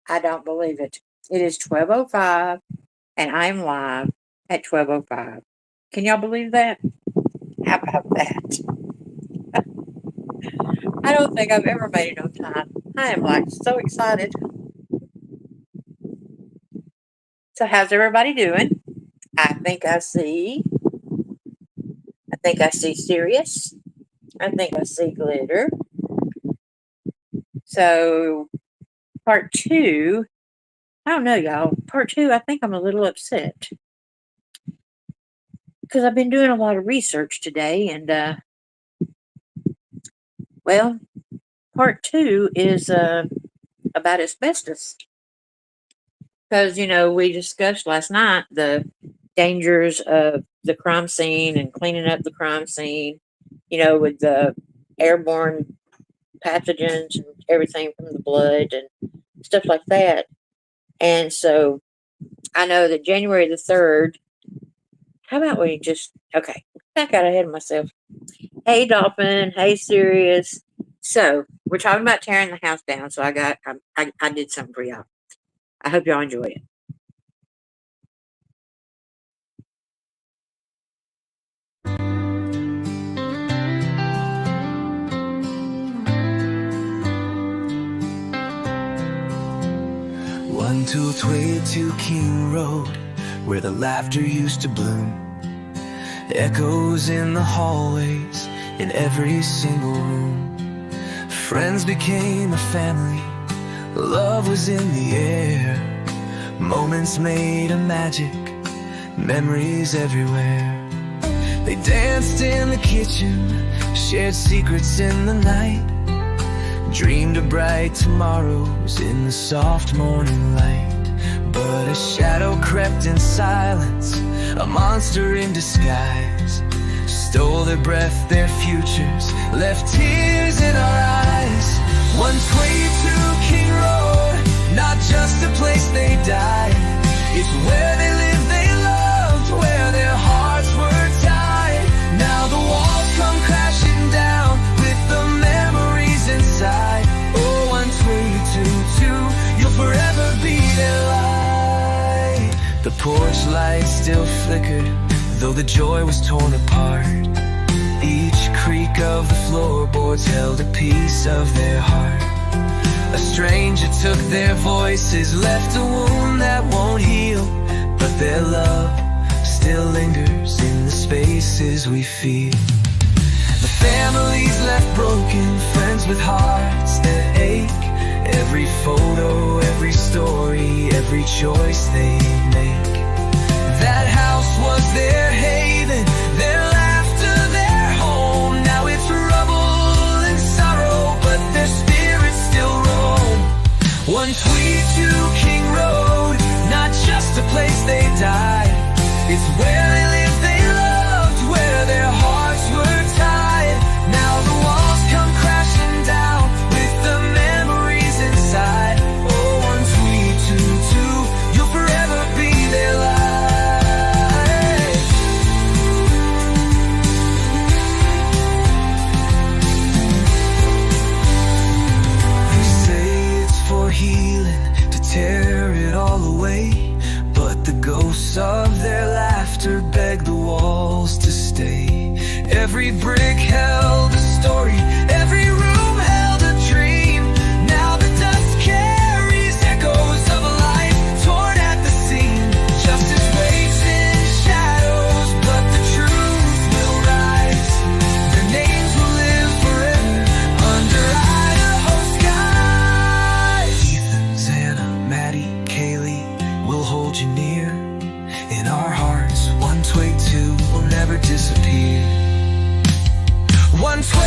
I don't believe it. It is 12:05 and I'm live at 12:05. Can y'all believe that? How about that? I don't think I've ever made it on time. I am like so excited. So how's everybody doing? I think I see. I think I see Sirius. I think I see Glitter. So part two, I don't know, y'all. Part two, I think I'm a little upset because I've been doing a lot of research today, and well, part two is about asbestos because we discussed last night the dangers of the crime scene and cleaning up the crime scene, with the airborne pathogens and everything from the blood and stuff like that. And so I know that January the 3rd, how about we just, okay, I got ahead of myself. Hey, Dolphin. Hey, Sirius. So we're talking about tearing the house down. So I did something for y'all. I hope y'all enjoy it. One 222 King Road, where the laughter used to bloom, echoes in the hallways, in every single room. Friends became a family, love was in the air. Moments made of magic, memories everywhere. They danced in the kitchen, shared secrets in the night, dreamed of bright tomorrows in the soft morning light. But a shadow crept in silence, a monster in disguise, stole their breath, their futures, left tears in our eyes. 122 King Road, not just a place they died, it's where they lived, they loved, where their hearts were tied. Now the walls come crashing down with the memories inside. Oh, 122, you'll forever be their light. The porch light still flickered, though the joy was torn apart. Each creak of the floorboards held a piece of their heart. A stranger took their voices, left a wound that won't heal, but their love still lingers in the spaces we feel. The families left broken, friends with hearts that ache. Every photo, every story, every choice they make. That house was their haven, their laughter, their home. Now it's rubble and sorrow, but their spirits still roam. 122 King Road, not just a place they died, it's where they lived, they loved, where their hearts were tied. Now the walls come crashing down with the memories inside. Oh, 122, you'll forever be their light. They say it's for healing, to tear it all away, but the ghosts of their laughter beg the walls to stay. Every brick held a story, every room held a dream. Now the dust carries echoes of a life torn at the seam. Justice waits in shadows, but the truth will rise. Their names will live forever under Idaho skies. Ethan, Xana, Maddie, Kaylee, we'll hold you near. In our hearts, 122 will never disappear. 122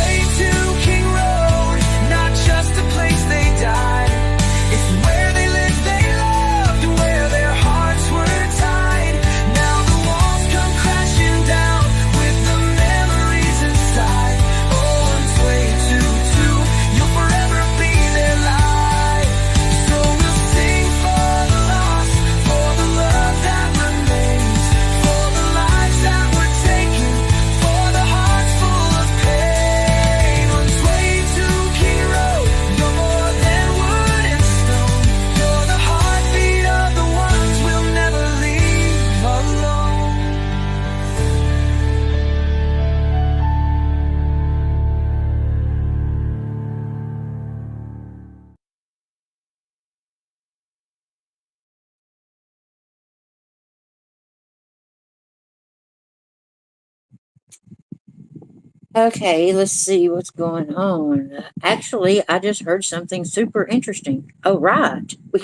Okay, let's see what's going on. Actually, I just heard something super interesting. Oh, right. We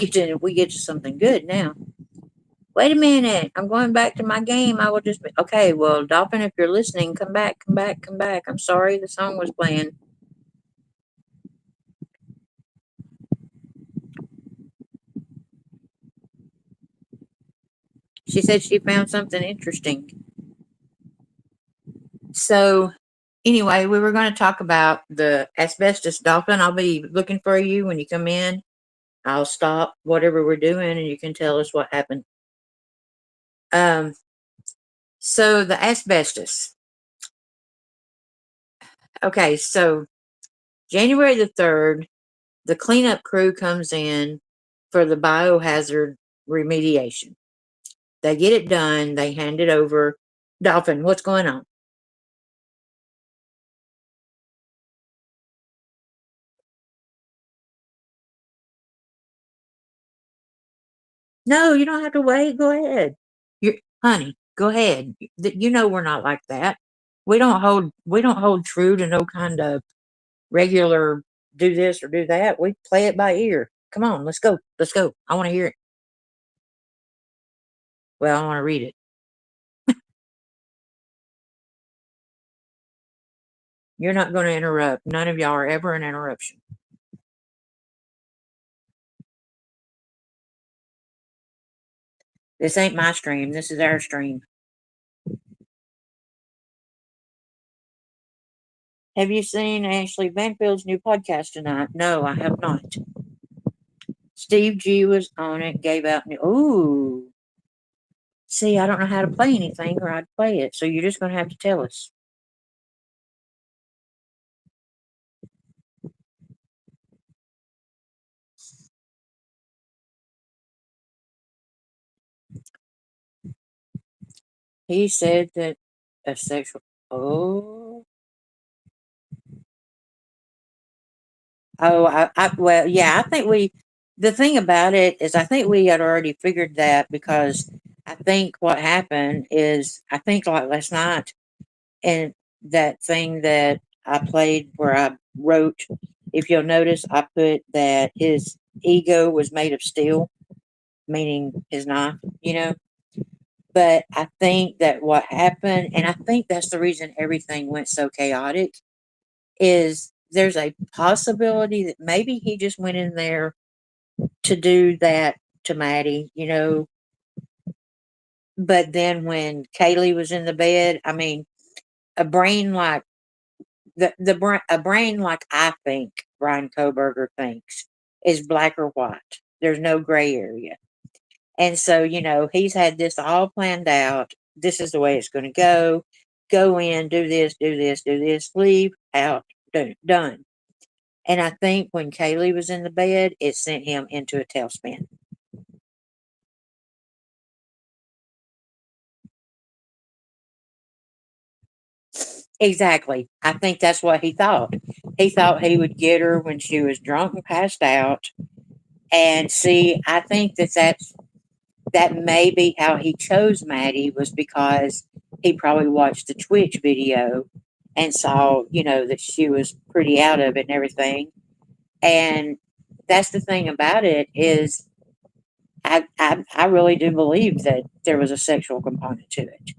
get to something good now. Wait a minute. I'm going back to my game. I will just be okay. Well, Dolphin, if you're listening, come back, come back, come back. I'm sorry the song was playing. She said she found something interesting. So, anyway, we were going to talk about the asbestos. Dolphin, I'll be looking for you when you come in. I'll stop whatever we're doing and you can tell us what happened. Um, so the asbestos. Okay, so January the 3rd, the cleanup crew comes in for the biohazard remediation. They get it done, they hand it over. Dolphin, what's going on? No, you don't have to wait. Go ahead. Honey, go ahead. You know we're not like that. We don't hold true to no kind of regular do this or do that. We play it by ear. Come on, let's go. Let's go. I want to hear it. Well, I want to read it. You're not going to interrupt. None of y'all are ever an interruption. This ain't my stream. This is our stream. Have you seen Ashley Banfield's new podcast tonight? No, I have not. Steve G was on it, gave out. Ooh. See, I don't know how to play anything or I'd play it. So you're just going to have to tell us. He said that a sexual. Oh. Oh, well, yeah, I think the thing about it is, I think we had already figured that because I think what happened is, I think like last night, and that thing that I played where I wrote, if you'll notice, I put that his ego was made of steel, meaning his knife, you know. But I think that what happened, and I think that's the reason everything went so chaotic, is there's a possibility that maybe he just went in there to do that to Maddie, you know. But then when Kaylee was in the bed, I mean, a brain like a brain like I think Brian Koberger thinks is black or white. There's no gray area. And so, he's had this all planned out. This is the way it's going to go. Go in, do this, do this, do this, leave, out, done. And I think when Kaylee was in the bed, it sent him into a tailspin. Exactly. I think that's what he thought. He thought he would get her when she was drunk and passed out. And see, I think that may be how he chose Maddie, was because he probably watched the Twitch video and saw, that she was pretty out of it and everything. And that's the thing about it is I really do believe that there was a sexual component to it.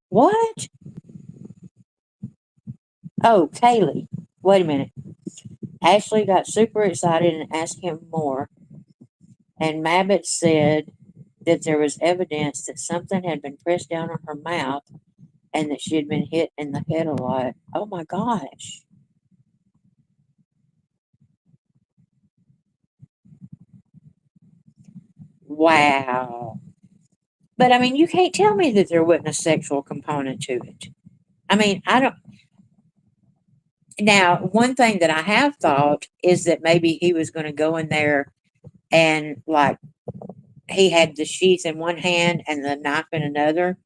What? Oh, Kaylee. Wait a minute. Ashley got super excited and asked him more, and Mabbott said that there was evidence that something had been pressed down on her mouth and that she had been hit in the head a lot. Oh my gosh. Wow. But I mean, you can't tell me that there wasn't a sexual component to it. I mean, I don't. Now, one thing that I have thought is that maybe he was going to go in there and, like, he had the sheath in one hand and the knife in another.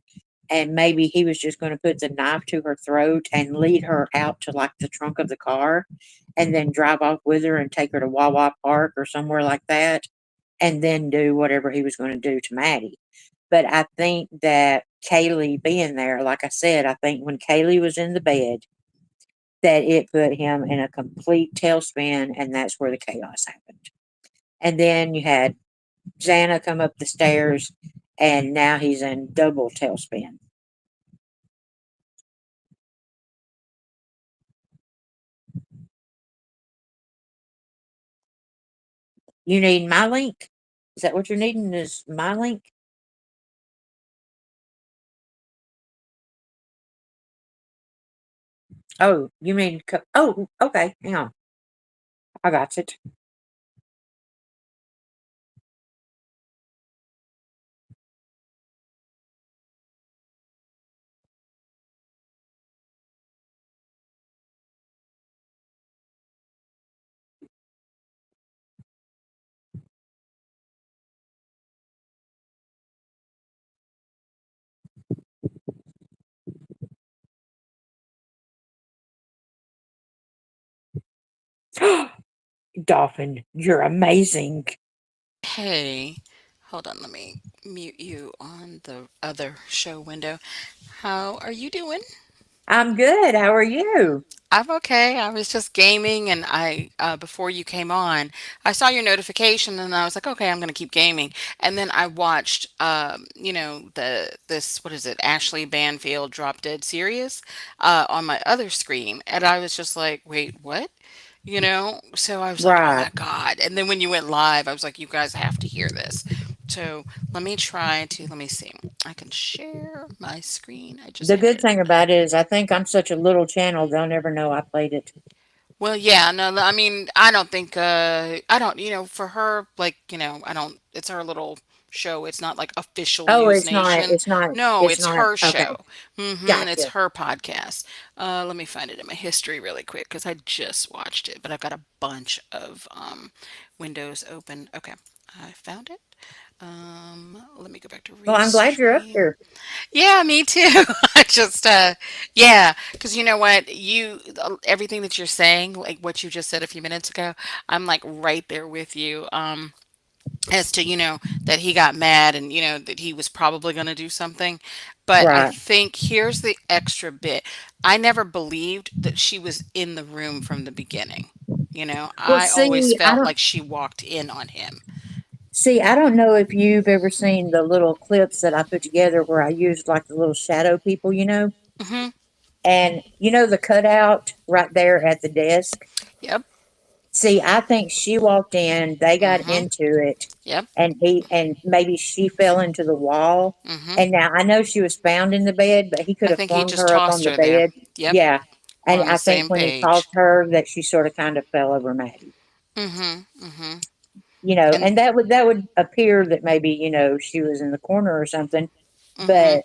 and maybe he was just going to put the knife to her throat and lead her out to like the trunk of the car and then drive off with her and take her to Wawa Park or somewhere like that and then do whatever he was going to do to Maddie. But I think that Kaylee being there, like I said, I think when Kaylee was in the bed, that it put him in a complete tailspin, and that's where the chaos happened. And then you had Xana come up the stairs, and now he's in double tailspin. You need my link? Is that what you're needing? Is my link? Oh, you mean? Oh, okay. Hang on. I got it. Dolphin, you're amazing. Hey, hold on, let me mute you on the other show window. How are you doing? I'm good. How are you? I'm okay. I was just gaming and before you came on, I saw your notification and I was like, okay, I'm gonna keep gaming. And then I watched this what is it, Ashley Banfield Drop Dead Serious on my other screen. And I was just like, wait, what? So I was like, oh Right. my God. And then when you went live, I was like, you guys have to hear this. So let me see. I can share my screen. I just The had good it. thing about it is I think I'm such a little channel, they'll never know I played it. Well, yeah, no, I mean, I don't think, I don't, for her, like, I don't, it's her little show. It's not like official Oh, News Nation. No, it's it's not, her okay. show. It's Gotcha. her podcast. Let me find it in my history really quick because I just watched it, but I've got a bunch of windows open. Okay, I found it. Let me go back to Well, I'm glad you're up restream. here. Yeah, me too. I just yeah, because you know what? Everything that you're saying, like what you just said a few minutes ago, I'm like right there with you. As to, that he got mad and that he was probably going to do something. But I Right. think here's the extra bit. I never believed that she was in the room from the beginning. Well, I always felt like she walked in on him. I don't know if you've ever seen the little clips that I put together where I used like the little shadow people, Hmm. and the cutout right there at the desk. Yep. I think she walked in, they got Hmm. into it, Yep. and maybe she fell into the wall. Hmm. And now I know she was found in the bed, but he could I have think he flung just her up on tossed the her there. bed. Yep. Yeah. We're And on the I think same when he tossed page. her that she sort of kind of fell over Maddie. Hmm. Hmm. And And that would appear that maybe, she was in the corner or something. hmm. But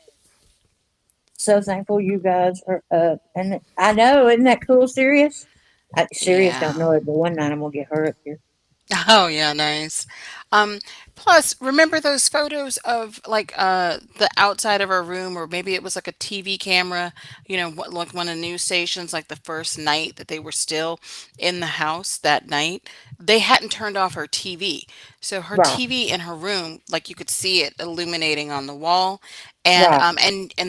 so thankful you guys are up. And I know, isn't that cool, Sirius? Sirius don't Yeah. know it, but one night I'm gonna get her up here. Oh yeah, nice. Um, Plus, remember those photos of like the outside of our room, or maybe it was like a TV camera, like one of the news stations, like the first night that they were still in the house that night. They hadn't turned off her TV. So her Right, TV in her room, like you could see it illuminating on the wall. And right.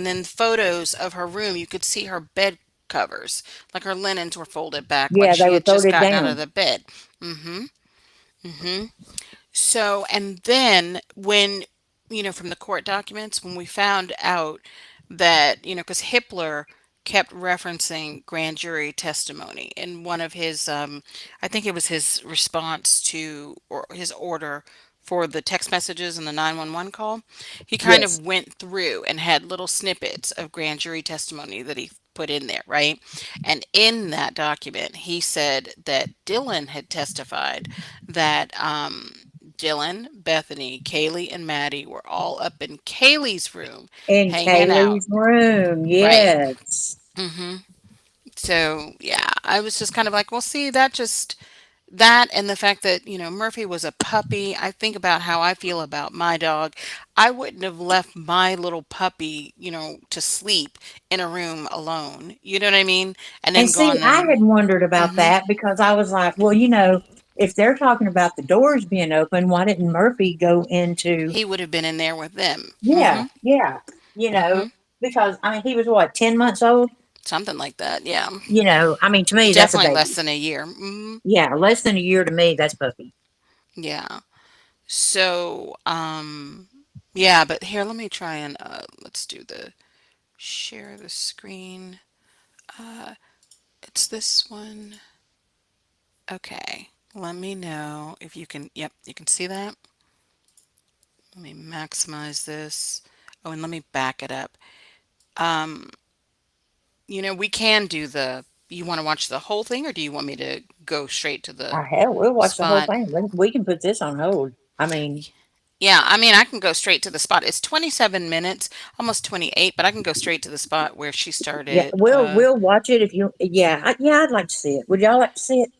then photos of her room, you could see her bed covers, like her linens were folded back, like Yeah, they she were had just folded gotten out of down. the bed. Mm-hmm. Mm-hmm. So, and then when, from the court documents, when we found out that, because Hitler kept referencing grand jury testimony in one of his, I think it was his response to, or his order for the text messages and the 911 call, he kind Yes. of went through and had little snippets of grand jury testimony that he put in there, right? And in that document, he said that Dylan had testified that Dylan, Bethany, Kaylee, and Maddie were all up in Kaylee's room In hanging out. Kaylee's room. Right. Yes. So, yeah, I was just kind of like, well, see, that just that and the fact that, Murphy was a puppy. I think about how I feel about my dog. I wouldn't have left my little puppy, to sleep in a room alone. You know what I mean? And And then see, gone I and had wondered about hmm that because I was like, well, you know, if they're talking about the doors being open, why didn't Murphy go into, he would have been in there with them. yeah, yeah, you know, because I mean, he was what, 10 months old? Something like that. Yeah. You know, I mean, to me, that's a Definitely less baby. than a year. Yeah, less than a year to me, that's puppy. Yeah. So, yeah, but here, let me try and let's do the share the screen. It's this one. Okay. Let me know if you can. Yep, you can see that. Let me maximize this. Oh, and let me back it up. Um, we can do the. You want to watch the whole thing, or do you want me to go straight to the Hell, we'll watch the whole spot? thing. We can put this on hold. I mean, Yeah, I mean, I can go straight to the spot. It's 27 minutes, almost 28, but I can go straight to the spot where she yeah, started. we'll watch it if you. Yeah, yeah, I'd like to see it. Would y'all like to see it?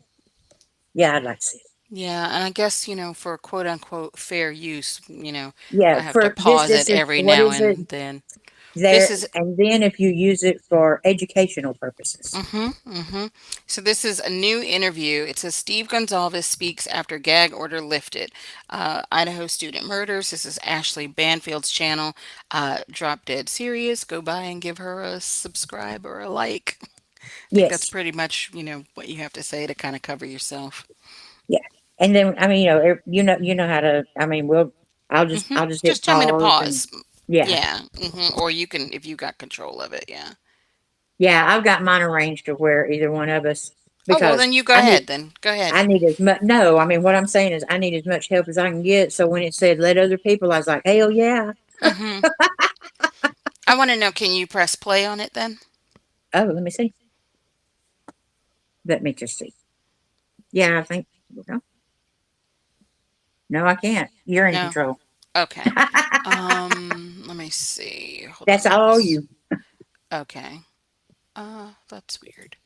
Yeah, I'd like to see it. Yeah, and I guess, for quote unquote fair use, Yeah, I have to for this, pause this it is every what now is it? and then. This There, is and then if you use it for educational purposes. So this is a new interview. It says Steve Gonzalez speaks after gag order lifted. Idaho student murders. This is Ashley Banfield's channel. Drop Dead Serious. Go by and give her a subscribe or a like. I think that's Yes, pretty much, what you have to say to kind of cover yourself. yeah. And then I mean, you know how to. I mean, I'll just hit Just tell me to pause and pause. yeah, Yeah. Or you can, if you got control of it. Yeah. yeah. I've got mine arranged to where either one of us Oh, well, because then you go ahead. Then go ahead. I need as much. No, I mean what I'm saying is I need as much help as I can get. So when it said let other people, I was like, hell yeah. I want to know, can you press play on it then? Oh, let me see. Let me just see. Yeah, I think. No, no, I can't. You're in No. control. Okay. Let me see. Hold That's on. Let me all you. Okay. That's weird.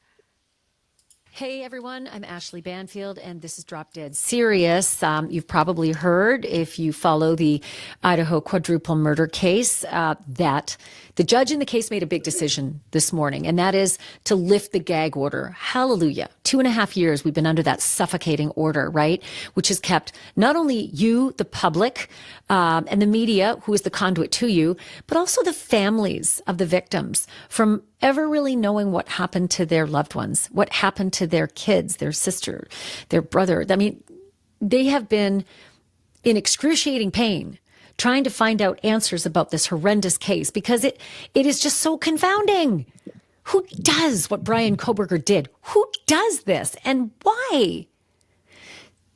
Hey everyone, I'm Ashley Banfield, and this is Drop Dead Serious. You've probably heard, if you follow the Idaho quadruple murder case, that the judge in the case made a big decision this morning, and that is to lift the gag order. Hallelujah. 2.5 years we've been under that suffocating order, right? Which has kept not only you, the public, and the media, who is the conduit to you, but also the families of the victims from ever really knowing what happened to their loved ones, what happened to their kids, their sister, their brother. I mean, they have been in excruciating pain trying to find out answers about this horrendous case because it is just so confounding. Who does what Brian Koberger did? Who does this and why?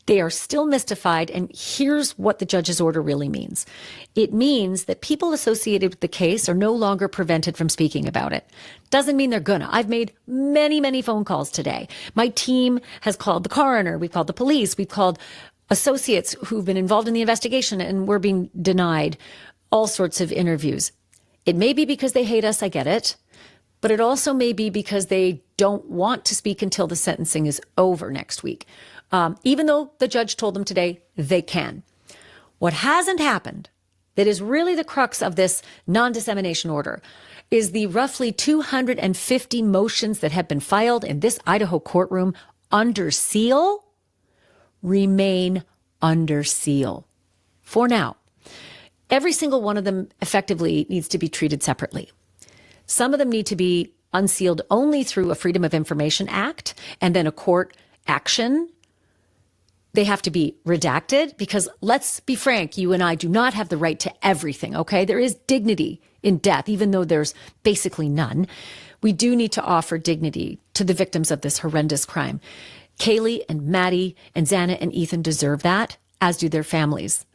They are still mystified, and here's what the judge's order really means. It means that people associated with the case are no longer prevented from speaking about it. Doesn't mean they're gonna. I've made many, many phone calls today. My team has called the coroner, we've called the police, we've called associates who've been involved in the investigation, and we're being denied all sorts of interviews. It may be because they hate us, I get it, but it also may be because they don't want to speak until the sentencing is over next week. Even though the judge told them today they can. What hasn't happened, that is really the crux of this non-dissemination order, is the roughly 250 motions that have been filed in this Idaho courtroom under seal remain under seal for now. Every single one of them effectively needs to be treated separately. Some of them need to be unsealed only through a Freedom of Information Act and then a court action. They have to be redacted because, let's be frank, you and I do not have the right to everything, okay? There is dignity in death, even though there's basically none. We do need to offer dignity to the victims of this horrendous crime. Kaylee and Maddie and Xana and Ethan deserve that, as do their families.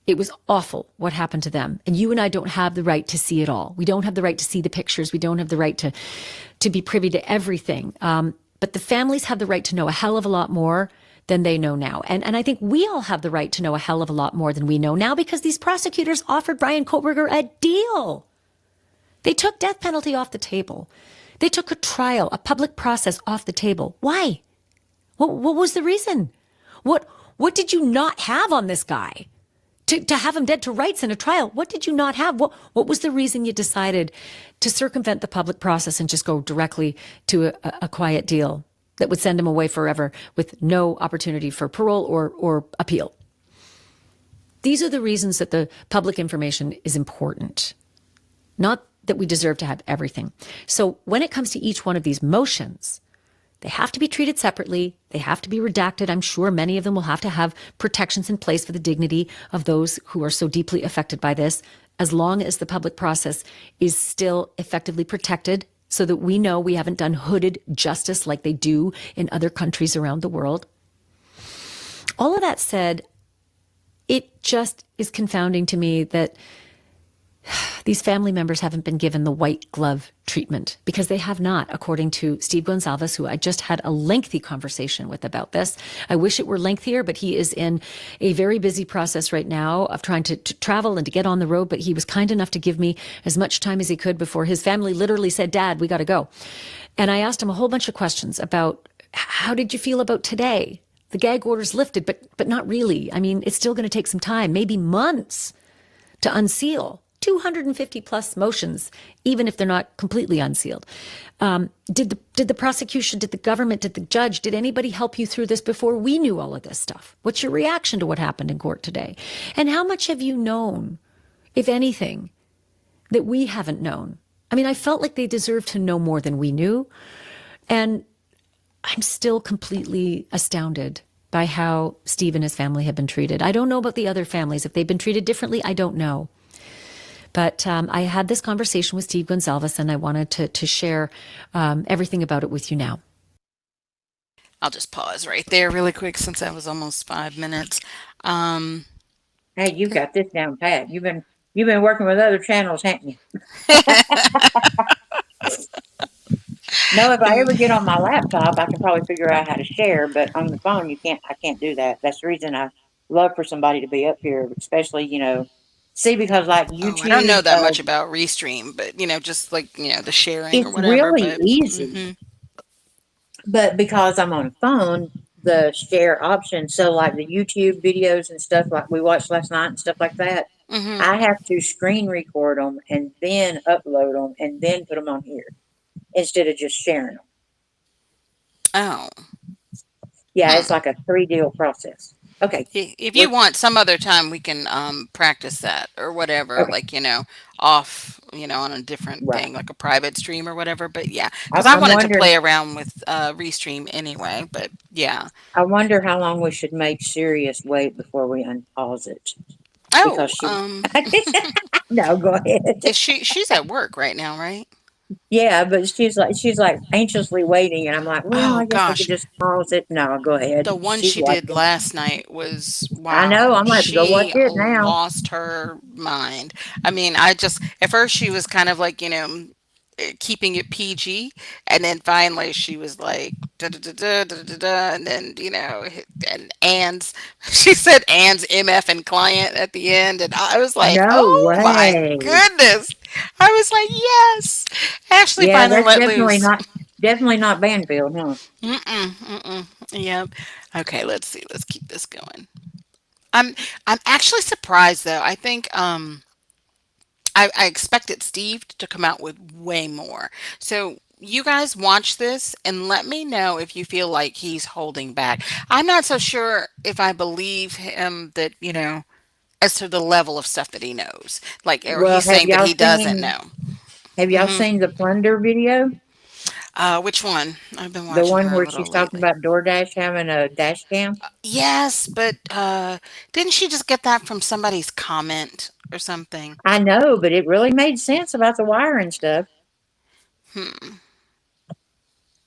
It was awful what happened to them. And you and I don't have the right to see it all. We don't have the right to see the pictures. We don't have the right to be privy to everything. But the families have the right to know a hell of a lot more than they know now. And I think we all have the right to know a hell of a lot more than we know now because these prosecutors offered Brian Koberger a deal. They took death penalty off the table. They took a trial, a public process off the table. Why? What was the reason? What did you not have on this guy? To have him dead to rights in a trial, what did you not have? What was the reason you decided to circumvent the public process and just go directly to a quiet deal that would send him away forever with no opportunity for parole or appeal? These are the reasons that the public information is important, not that we deserve to have everything. So when it comes to each one of these motions, they have to be treated separately. They have to be redacted. I'm sure many of them will have to have protections in place for the dignity of those who are so deeply affected by this, as long as the public process is still effectively protected so that we know we haven't done hooded justice like they do in other countries around the world. All of that said, it just is confounding to me that these family members haven't been given the white glove treatment, because they have not, according to Steve Gonsalves, who I just had a lengthy conversation with about this. I wish it were lengthier, but he is in a very busy process right now of trying to travel and to get on the road. But he was kind enough to give me as much time as he could before his family literally said, "Dad, we got to go." And I asked him a whole bunch of questions about, how did you feel about today? The gag order's lifted, but not really. I mean, it's still going to take some time, maybe months, to unseal 250 plus motions, even if they're not completely unsealed. Did the prosecution, did the government, did the judge, did anybody help you through this before we knew all of this stuff? What's your reaction to what happened in court today? And how much have you known, if anything, that we haven't known? I mean, I felt like they deserved to know more than we knew. And I'm still completely astounded by how Steve and his family have been treated. I don't know about the other families. If they've been treated differently, I don't know. But I had this conversation with Steve Gonsalves, and I wanted to share everything about it with you now. I'll just pause right there really quick since that was almost 5 minutes. Hey, you got this down pat. You've been working with other channels, haven't you? No, if I ever get on my laptop, I can probably figure out how to share, but on the phone, I can't do that. That's the reason I love for somebody to be up here, especially, see, because like Oh, I don't know YouTube, that much about Restream, but just like, the sharing or it's whatever, really but easy, but because I'm on a phone, the share option, so like the YouTube videos and stuff like we watched last night and stuff like that, I have to screen record them and then upload them and then put them on here instead of just sharing them. oh. Yeah, it's Hmm. like a 3 deal process. Okay. If We're you want some other time, we can practice that or whatever, okay. like, off, on a different Right. thing, like a private stream or whatever. But yeah, because I, I I'm wanted to wondering. play around with Restream anyway. But yeah. I wonder how long we should make Sirius wait before we unpause it because Oh, she. No, go ahead. is she's at work right now, right? Yeah, but she's like anxiously waiting, and I'm like, well, Oh I guess we could gosh, just pause it. No, go ahead. the one She's she did watching. last night was I know. wow. I'm gonna have to go watch She it now. lost her mind. I mean, I just at first she was kind of like, keeping it PG, and then finally she was like da da da da da da, da and then and Anne's she said Anne's MF and client at the end, and I was like, No oh my way. goodness. I was like, yes. Ashley Yeah, finally that's let loose. definitely not Banfield, huh? Mm-mm, mm-mm. Yep. Okay, let's see. Let's keep this going. I'm I'm actually surprised though. I think I expected Steve to come out with way more. So you guys watch this and let me know if you feel like he's holding back. I'm not so sure if I believe him that, as to the level of stuff that he knows. Like, or Well, he's saying that he doesn't know. have y'all seen the plunder video? Which one? I've been The watching one her a where little she's talking lately. about DoorDash having a dash cam? Yes, but didn't she just get that from somebody's comment or something? I know, but it really made sense about the wire and stuff. Hmm.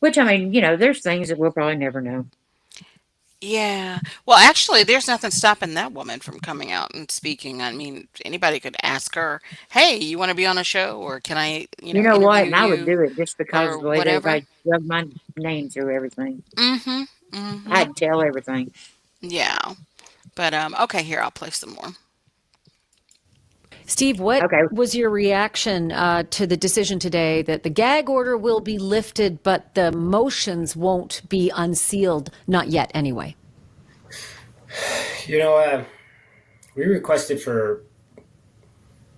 Which I mean, there's things that we'll probably never know. Yeah. Well, actually, there's nothing stopping that woman from coming out and speaking. I mean, anybody could ask her, "Hey, you want to be on a show, or can I, You know what? interview And I would you, do it just because or of the way that whatever?" everybody shoved my name through everything. Mm-hmm. Mm-hmm. I'd tell everything. Yeah. But okay, here I'll play some more. Steve, what Okay. was your reaction to the decision today that the gag order will be lifted, but the motions won't be unsealed? Not yet, anyway. You know, we requested for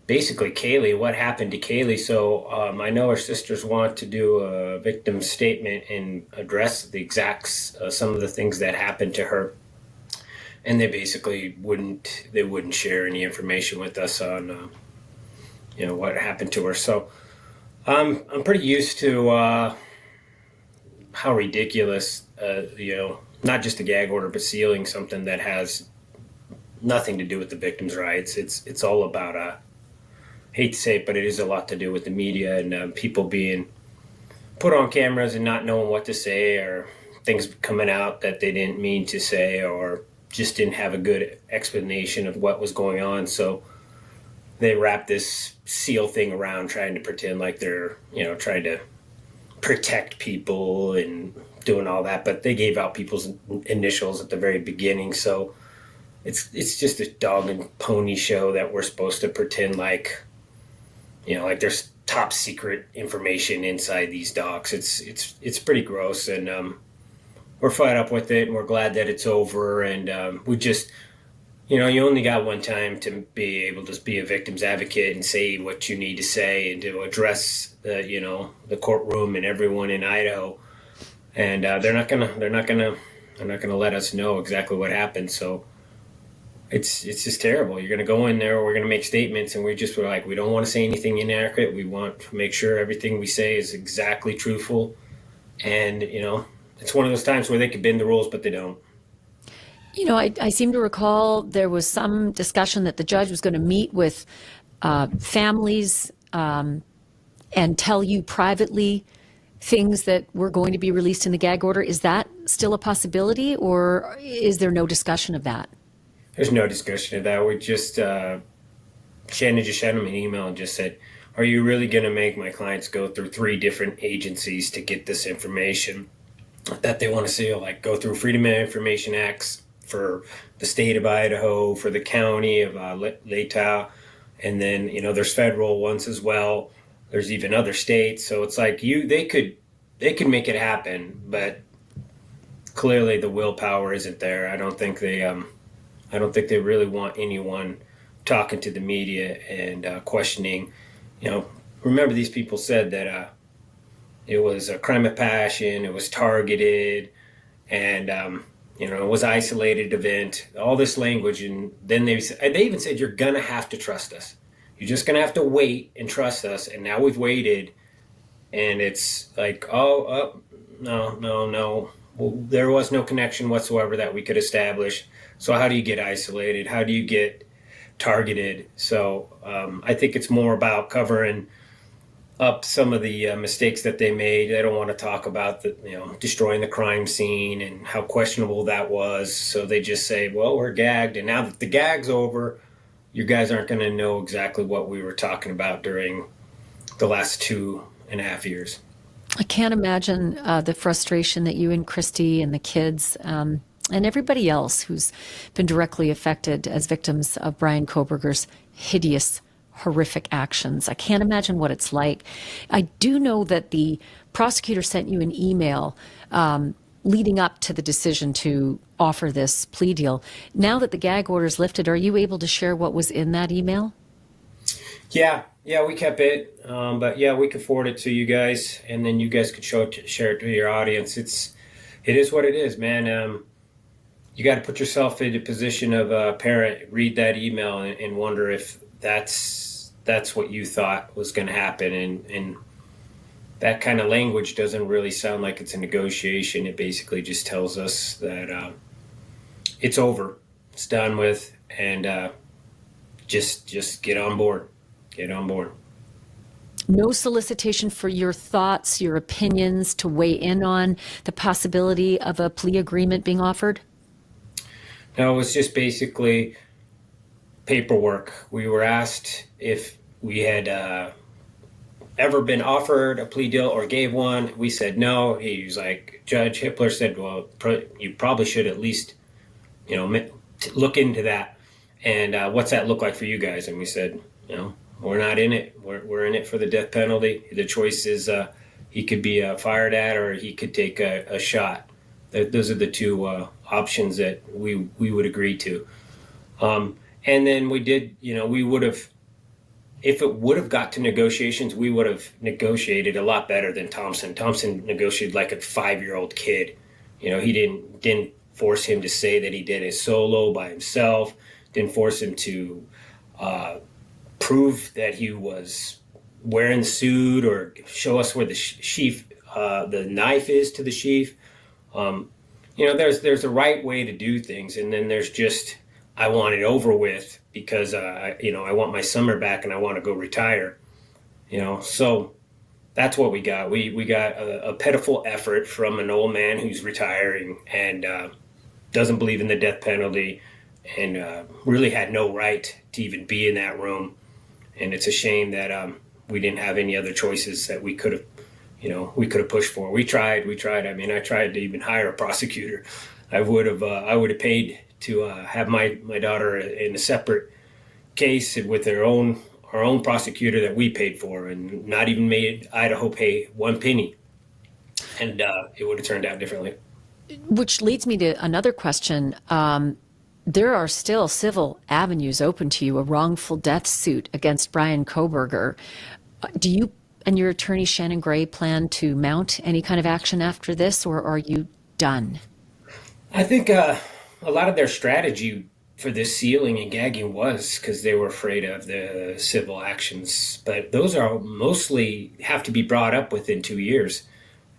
basically Kaylee, what happened to Kaylee. So I know her sisters want to do a victim statement and address the exacts, some of the things that happened to her. And they basically wouldn't share any information with us on, what happened to her. So I'm pretty used to how ridiculous, not just a gag order, but sealing something that has nothing to do with the victim's rights. It's all about hate to say it, but it is a lot to do with the media and people being put on cameras and not knowing what to say, or things coming out that they didn't mean to say, or just didn't have a good explanation of what was going on. So they wrap this seal thing around trying to pretend like they're, trying to protect people and doing all that, but they gave out people's initials at the very beginning. So it's just a dog and pony show that we're supposed to pretend like, like there's top secret information inside these docs. It's pretty gross, and we're fed up with it, and we're glad that it's over. And we just, you only got one time to be able to be a victim's advocate and say what you need to say and to address the courtroom and everyone in Idaho. And they're not gonna let us know exactly what happened. So it's just terrible. You're going to go in there, we're going to make statements, and we're like, we don't want to say anything inaccurate. We want to make sure everything we say is exactly truthful. And, it's one of those times where they could bend the rules, but they don't. I seem to recall there was some discussion that the judge was going to meet with families and tell you privately things that were going to be released in the gag order. Is that still a possibility, or is there no discussion of that? There's no discussion of that. We just, Shannon just sent him an email and just said, are you really going to make my clients go through 3 different agencies to get this information that they want to see? Like, go through Freedom of Information Acts for the state of Idaho, for the county of Latah, and then, there's federal ones as well. There's even other states. So it's like they could make it happen, but clearly the willpower isn't there. I don't think they really want anyone talking to the media and questioning. Remember, these people said that it was a crime of passion, it was targeted, and it was an isolated event. All this language, and then they even said, you're gonna have to trust us. You're just gonna have to wait and trust us. And now we've waited, and it's like, no. Well, there was no connection whatsoever that we could establish. So how do you get isolated? How do you get targeted? So I think it's more about covering up some of the mistakes that they made. They don't want to talk about destroying the crime scene and how questionable that was. So they just say, well, we're gagged. And now that the gag's over, you guys aren't going to know exactly what we were talking about during the last 2.5 years. I can't imagine the frustration that you and Christy and the kids and everybody else who's been directly affected as victims of Brian Koberger's hideous, horrific actions. I can't imagine what it's like. I do know that the prosecutor sent you an email leading up to the decision to offer this plea deal. Now that the gag order is lifted, are you able to share what was in that email? Yeah, we kept it, but yeah, we could forward it to you guys, and then you guys could share it to your audience. It is what it is, man. You got to put yourself in the position of a parent, read that email, and wonder if that's what you thought was going to happen, and that kind of language doesn't really sound like it's a negotiation. It basically just tells us that it's over, it's done with, and just get on board. Get on board. No solicitation for your thoughts, your opinions, to weigh in on the possibility of a plea agreement being offered? No, it was just basically paperwork. We were asked if we had ever been offered a plea deal or gave one. We said no. He was like, Judge Hippler said, well, you probably should at least, look into that. And what's that look like for you guys? And we said, we're not in it. We're in it for the death penalty. The choice is he could be fired at, or he could take a shot. Those are the two options that we would agree to. And then we did, we would have, if it would have got to negotiations, we would have negotiated a lot better than Thompson. Thompson negotiated like a 5-year-old kid. He didn't force him to say that he did it solo by himself. Didn't force him to prove that he was wearing the suit or show us where the sheath, the knife is to the sheath. There's a right way to do things, and then there's just I want it over with because I want my summer back and I want to go retire. So that's what we got. We got a pitiful effort from an old man who's retiring and doesn't believe in the death penalty and really had no right to even be in that room. And it's a shame that we didn't have any other choices that we could have pushed for. We tried. I mean, I tried to even hire a prosecutor. I would have paid to have my daughter in a separate case with our own prosecutor that we paid for, and not even made Idaho pay one penny, and it would have turned out differently. Which leads me to another question. There are still civil avenues open to you, a wrongful death suit against Brian Koberger. Do you and your attorney, Shannon Gray, plan to mount any kind of action after this, or are you done? I think a lot of their strategy for this sealing and gagging was because they were afraid of the civil actions, but those are mostly have to be brought up within 2 years,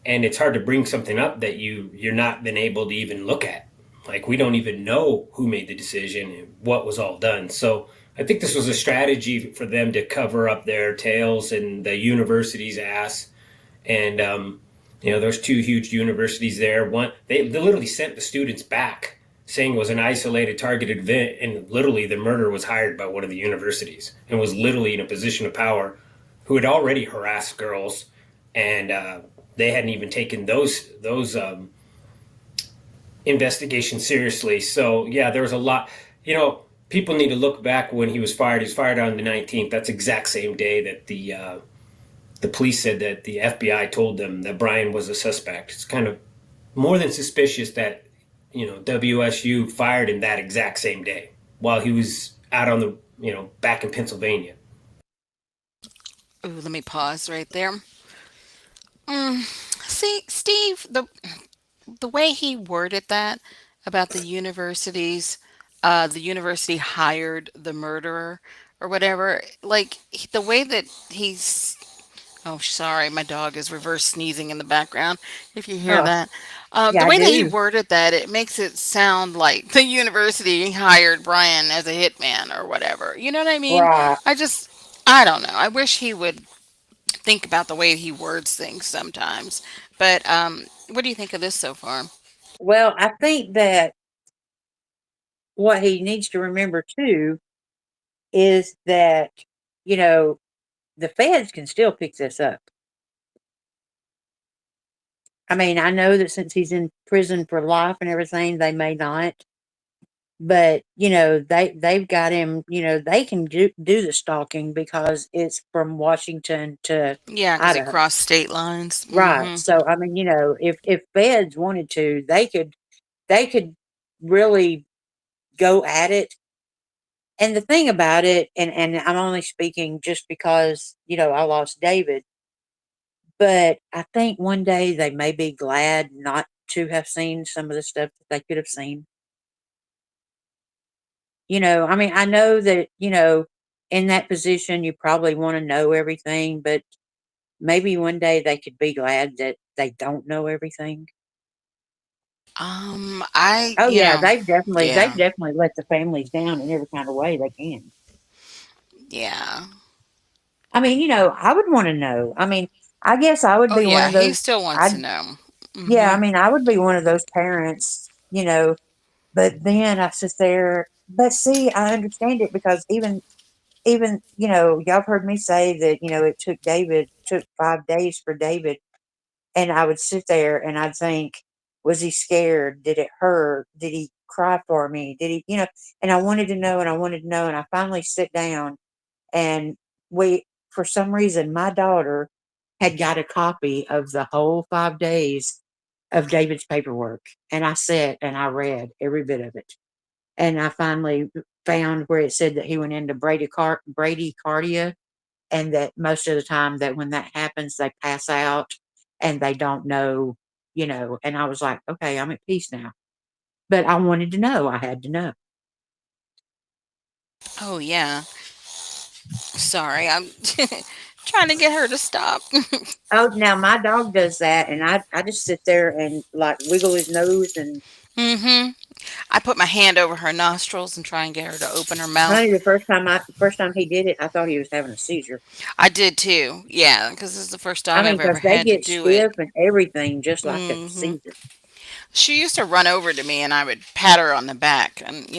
and it's hard to bring something up that you're not been able to even look at. Like we don't even know who made the decision and what was all done. So I think this was a strategy for them to cover up their tails and the university's ass. And there's two huge universities there. One, they literally sent the students back, saying it was an isolated, targeted event, and literally the murderer was hired by one of the universities and was literally in a position of power, who had already harassed girls, and they hadn't even taken those investigations seriously. So yeah, there was a lot. People need to look back when he was fired. He was fired on the 19th. That's the exact same day that the police said that the FBI told them that Brian was a suspect. It's kind of more than suspicious that WSU fired him that exact same day while he was out on the back in Pennsylvania. Ooh, let me pause right there. See, Steve, the way he worded that about the university hired the murderer or whatever, like the way that he's, oh, sorry, my dog is reverse sneezing in the background, if you hear Oh, that. The yeah, I way that he do. worded that, it makes it sound like the university hired Brian as a hitman or whatever. You know what I mean? Right. I don't know. I wish he would think about the way he words things sometimes. But what do you think of this so far? Well, I think that what he needs to remember too is that, you know, the feds can still pick this up. I mean, I know that since he's in prison for life and everything, they may not, but they've got him. They can do the stalking because it's from Washington to Yeah, because it Idaho, crossed state lines. right? So I mean, if feds wanted to, they could really go at it. And the thing about it, and I'm only speaking just because I lost David, but I think one day they may be glad not to have seen some of the stuff that they could have seen. I mean, I know that, in that position, you probably want to know everything, but maybe one day they could be glad that they don't know everything. I, Oh you yeah, know, they've yeah, definitely let the families down in every kind of way they can. yeah. I mean, I would want to know. I mean, I guess I would Oh, be one yeah, of he those. still wants I to know. Yeah, I Hmm. mean, I would be one of those parents, but then I sit there. But see, I understand it because even y'all have heard me say that it took 5 days for David, and I would sit there and I'd think, was he scared? Did it hurt? Did he cry for me? Did he, and I wanted to know and I wanted to know, and I finally sit down and we, for some reason, my daughter had got a copy of the whole 5 days, of David's paperwork, and I sat and I read every bit of it, and I finally found where it said that he went into bradycardia, and that most of the time that when that happens, they pass out and they don't know, And I was like, okay, I'm at peace now. But I wanted to know. I had to know. Oh yeah. Sorry, I'm trying to get her to stop. Oh, now my dog does that, and I just sit there and like wiggle his nose. And Mm-hmm. I put my hand over her nostrils and try and get her to open her mouth. honey, the first time he did it, I thought he was having a seizure. I did too. Yeah, because this is the first I dog mean, I've ever because they had to get do it. stiff and everything, just like a Hmm. seizure. She used to run over to me and I would pat her on the back and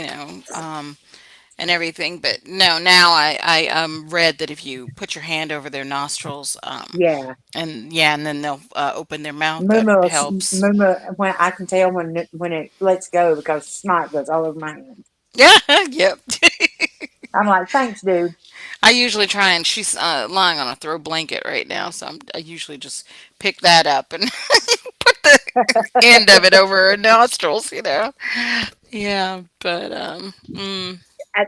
and everything. But no, now I read that if you put your hand over their nostrils, Yeah, and yeah, and then they'll open their mouth. That Muma, helps. Muma. When I can tell when it lets go because snot goes all over my hand. Yeah, yep. I'm like, thanks, dude. I usually try and she's lying on a throw blanket right now, so I usually just pick that up and put the end of it over her nostrils. Yeah, but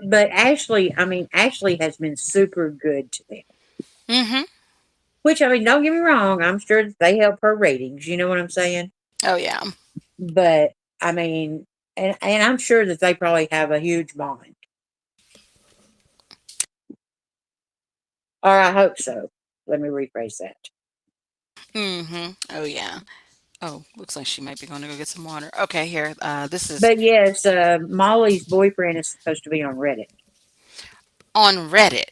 But Ashley, I mean, Ashley has been super good to them. mhm. Which I mean, don't get me wrong. I'm sure that they help her ratings. You know what I'm saying? Oh yeah. But I mean, and I'm sure that they probably have a huge bond, or I hope so. Let me rephrase that. Mhm. Oh yeah. Oh, looks like she might be going to go get some water. Okay, here. This is But yes, Molly's boyfriend is supposed to be on Reddit. on Reddit.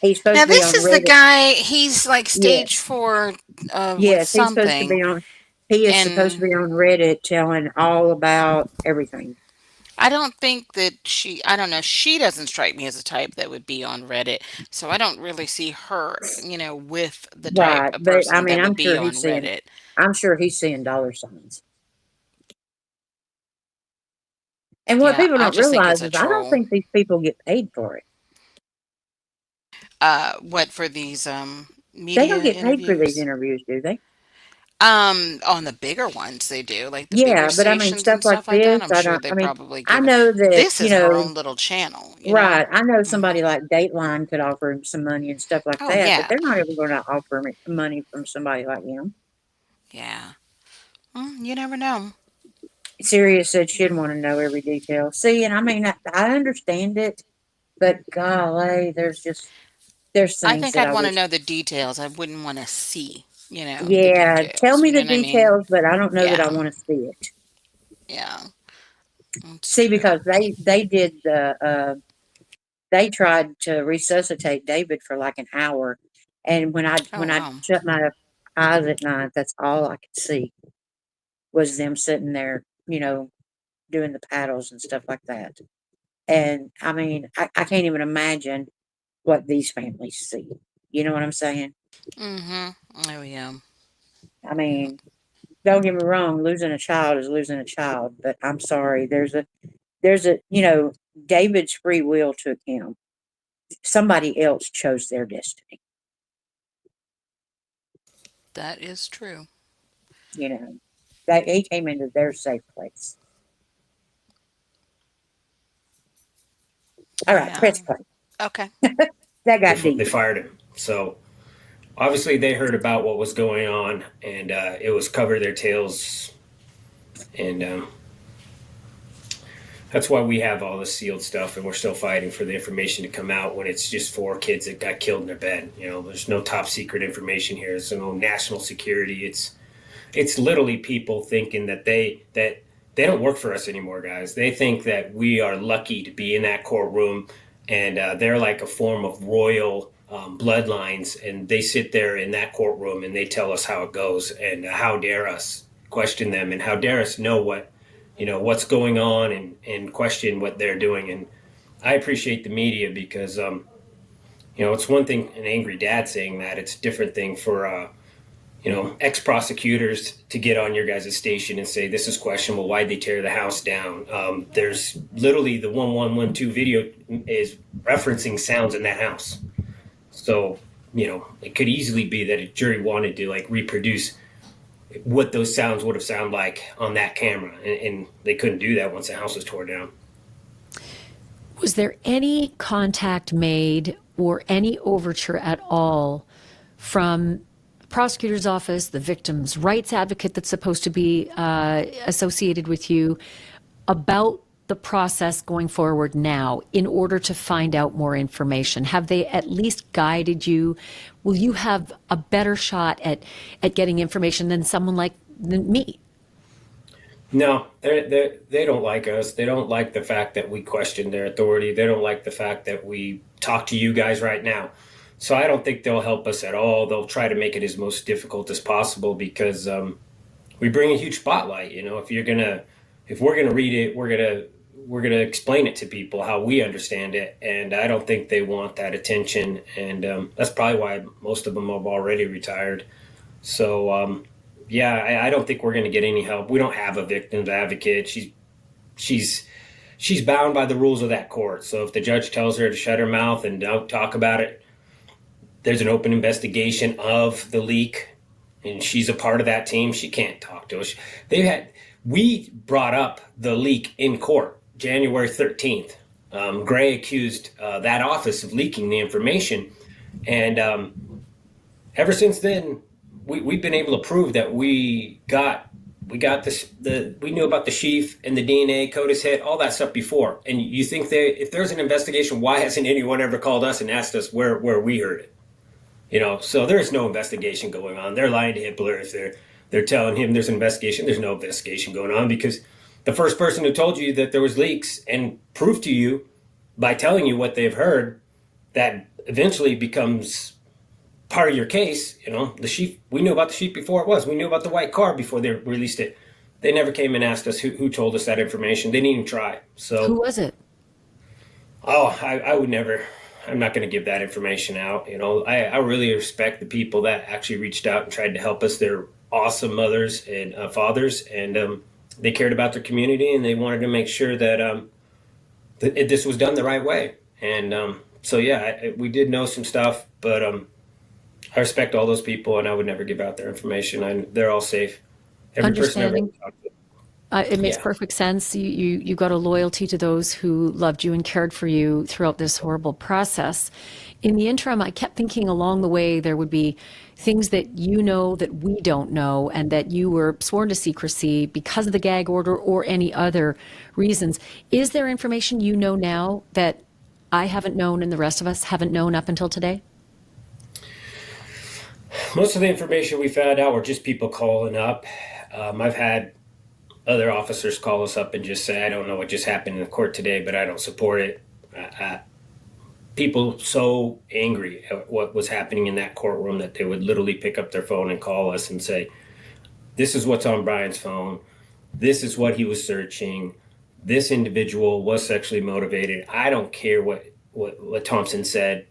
He's supposed Now to be this on is the Reddit. guy. He's like stage Yes, 4 with yes, he's supposed to something, be on. He is supposed to and be on Reddit telling all about everything. I don't think that she. I don't know. She doesn't strike me as a type that would be on Reddit, so I don't really see her, with the type Right, of but I person mean, that would be on Reddit. I'm sure he's seeing dollar signs. And what Yeah, people I don't just think realize it's a is I don't troll. think these people get paid for it. What for these They don't media get paid for these interviews? interviews, do they? On the bigger ones they do, like the bigger Yeah, but I mean, stations stuff and like stuff like that. this, I'm I sure don't. they I mean, probably I give it. know that This is her own little channel. right. I know Hmm. somebody like Dateline could offer him some money and stuff like Oh that, but yeah, they're not ever going to offer him money from somebody like him. yeah. You never know. Sirius said she'd want to know every detail. See, and I mean, I understand it, but golly, there's I things think that I'd I want to wish. know the details. I wouldn't want to see, the Yeah, tell details. me You know the what I mean? details, but I don't know that I Yeah, want to see it. yeah. That's See, true. because they they tried to resuscitate David for like an hour, and Oh when I wow. shut my eyes at night, that's all I could see was them sitting there, doing the paddles and stuff like that. And I mean, I can't even imagine what these families see. You know what I'm saying? Mm-hmm. Oh yeah. I mean, don't get me wrong, losing a child is losing a child, but I'm sorry, there's a David's free will took him. Somebody else chose their destiny. That is true. You know, that he came into their safe place. All right, Yeah. press play. Okay. That They got they deep. fired him. So obviously they heard about what was going on, and it was cover their tails, and that's why we have all this sealed stuff, and we're still fighting for the information to come out when it's just 4 kids that got killed in their bed. There's no top secret information here. There's no national security. It's literally people thinking that they don't work for us anymore, guys. They think that we are lucky to be in that courtroom, and they're like a form of royal bloodlines, and they sit there in that courtroom and they tell us how it goes, and how dare us question them, and how dare us know what's going on, and question what they're doing. And I appreciate the media because it's one thing an angry dad saying that. It's a different thing for ex-prosecutors to get on your guys' station and say this is questionable. Why'd they tear the house down? There's literally the 1112 video is referencing sounds in that house. So it could easily be that a jury wanted to like reproduce what those sounds would have sounded like on that camera, and they couldn't do that once the house was torn down. Was there any contact made or any overture at all from the prosecutor's office, the victim's rights advocate that's supposed to be associated with you, about the process going forward now in order to find out more information? Have they at least guided you? Will you have a better shot at getting information than someone like me? No, they don't like us. They don't like the fact that we question their authority. They don't like the fact that we talk to you guys right now. So I don't think they'll help us at all. They'll try to make it as most difficult as possible because we bring a huge spotlight. You know, if we're gonna read it, we're gonna explain it to people how we understand it, and I don't think they want that attention. And that's probably why most of them have already retired. So yeah, I don't think we're going to get any help. We don't have a victim's advocate. She's she's bound by the rules of that court. So if the judge tells her to shut her mouth and don't talk about it, there's an open investigation of the leak, and she's a part of that team. She can't talk to us. We brought up the leak in court January 13th. Gray accused that office of leaking the information, and ever since then, we've been able to prove that we got we knew about the sheath and the DNA, CODIS hit, all that stuff before. And you think if there's an investigation, why hasn't anyone ever called us and asked us where we heard it? You know, so there's no investigation going on. They're lying to Hitler if they're telling him there's an investigation. There's no investigation going on because the first person who told you that there was leaks and proved to you by telling you what they've heard, that eventually becomes part of your case. You know, the sheep, we knew about the sheep before it was. We knew about the white car before they released it. They never came and asked us who told us that information. They didn't even try. So Who was it? oh, I would never. I'm not going to give that information out. You know, I really respect the people that actually reached out and tried to help us. They're awesome mothers and fathers, and they cared about their community, and they wanted to make sure that this was done the right way. And so, yeah, we did know some stuff, but I respect all those people, and I would never give out their information. They're all safe. Every person I've ever Understanding. talked to. It makes Yeah. perfect sense. You got a loyalty to those who loved you and cared for you throughout this horrible process. In the interim, I kept thinking along the way there would be things that you know that we don't know, and that you were sworn to secrecy because of the gag order or any other reasons. Is there information you know now that I haven't known and the rest of us haven't known up until today? Most of the information we found out were just people calling up. I've had other officers call us up and just say, I don't know what just happened in the court today, but I don't support it. People so angry at what was happening in that courtroom that they would literally pick up their phone and call us and say, this is what's on Brian's phone. This is what he was searching. This individual was sexually motivated. I don't care what Thompson said.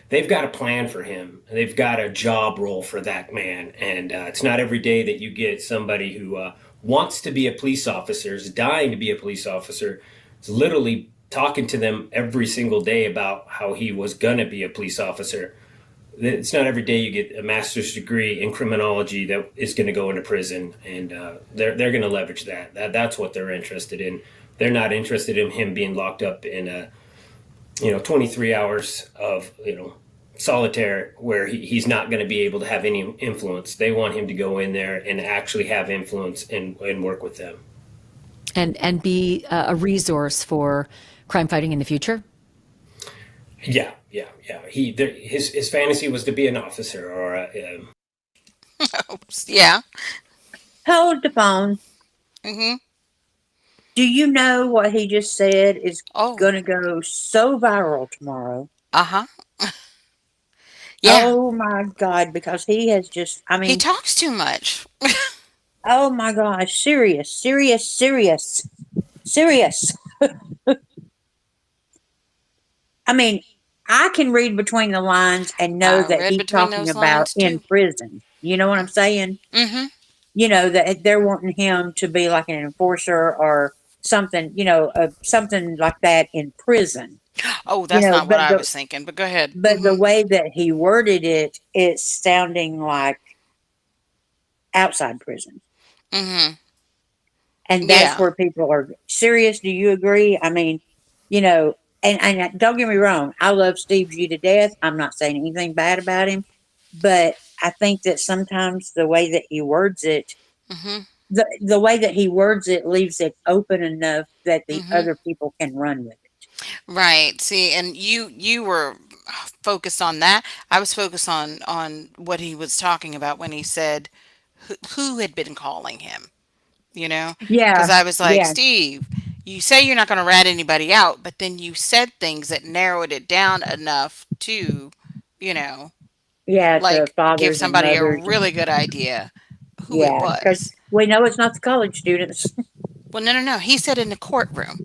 They've got a plan for him. They've got a job role for that man. And it's not every day that you get somebody who wants to be a police officer, is dying to be a police officer, is literally talking to them every single day about how he was going to be a police officer. It's not every day you get a master's degree in criminology that is going to go into prison, and they're going to leverage that. That's what they're interested in. They're not interested in him being locked up in 23 hours of solitaire where he's not going to be able to have any influence. They want him to go in there and actually have influence and work with them. And be a resource for crime fighting in the future? Yeah. His fantasy was to be an officer or Yeah. Hold the phone. Mm-hmm. Do you know what he just said is Oh. going to go so viral tomorrow? Uh-huh. Yeah. Oh my God, because he has just, I He mean, talks too much. oh my gosh, serious. I mean, I can read between the lines and know I that read he's between talking those about lines in too. prison. You know what I'm saying? Mm-hmm. You know, that they're wanting him to be like an enforcer or something, something like that in prison. Oh, You that's know, not what but I the was thinking, but go ahead. but the Mm-hmm. way that he worded it, it's sounding like outside prison. Mhm. And that's Yeah. where people are serious. Do you agree? I mean, you know, and don't get me wrong, I love Steve G to death. I'm not saying anything bad about him, but I think that sometimes the way that he words it, Mhm. the way that he words it leaves it open enough that the Mhm. other people can run with it. Right. See, and you were focused on that. I was focused on what he was talking about when he said who had been calling him, you know? Because Yeah, I was like, yeah, Steve, you say you're not going to rat anybody out, but then you said things that narrowed it down enough to, you know, yeah. To like give fathers and somebody a mothers, really good idea who it yeah, because was. we know it's not the college students. Well, no, no, no. He said in the courtroom.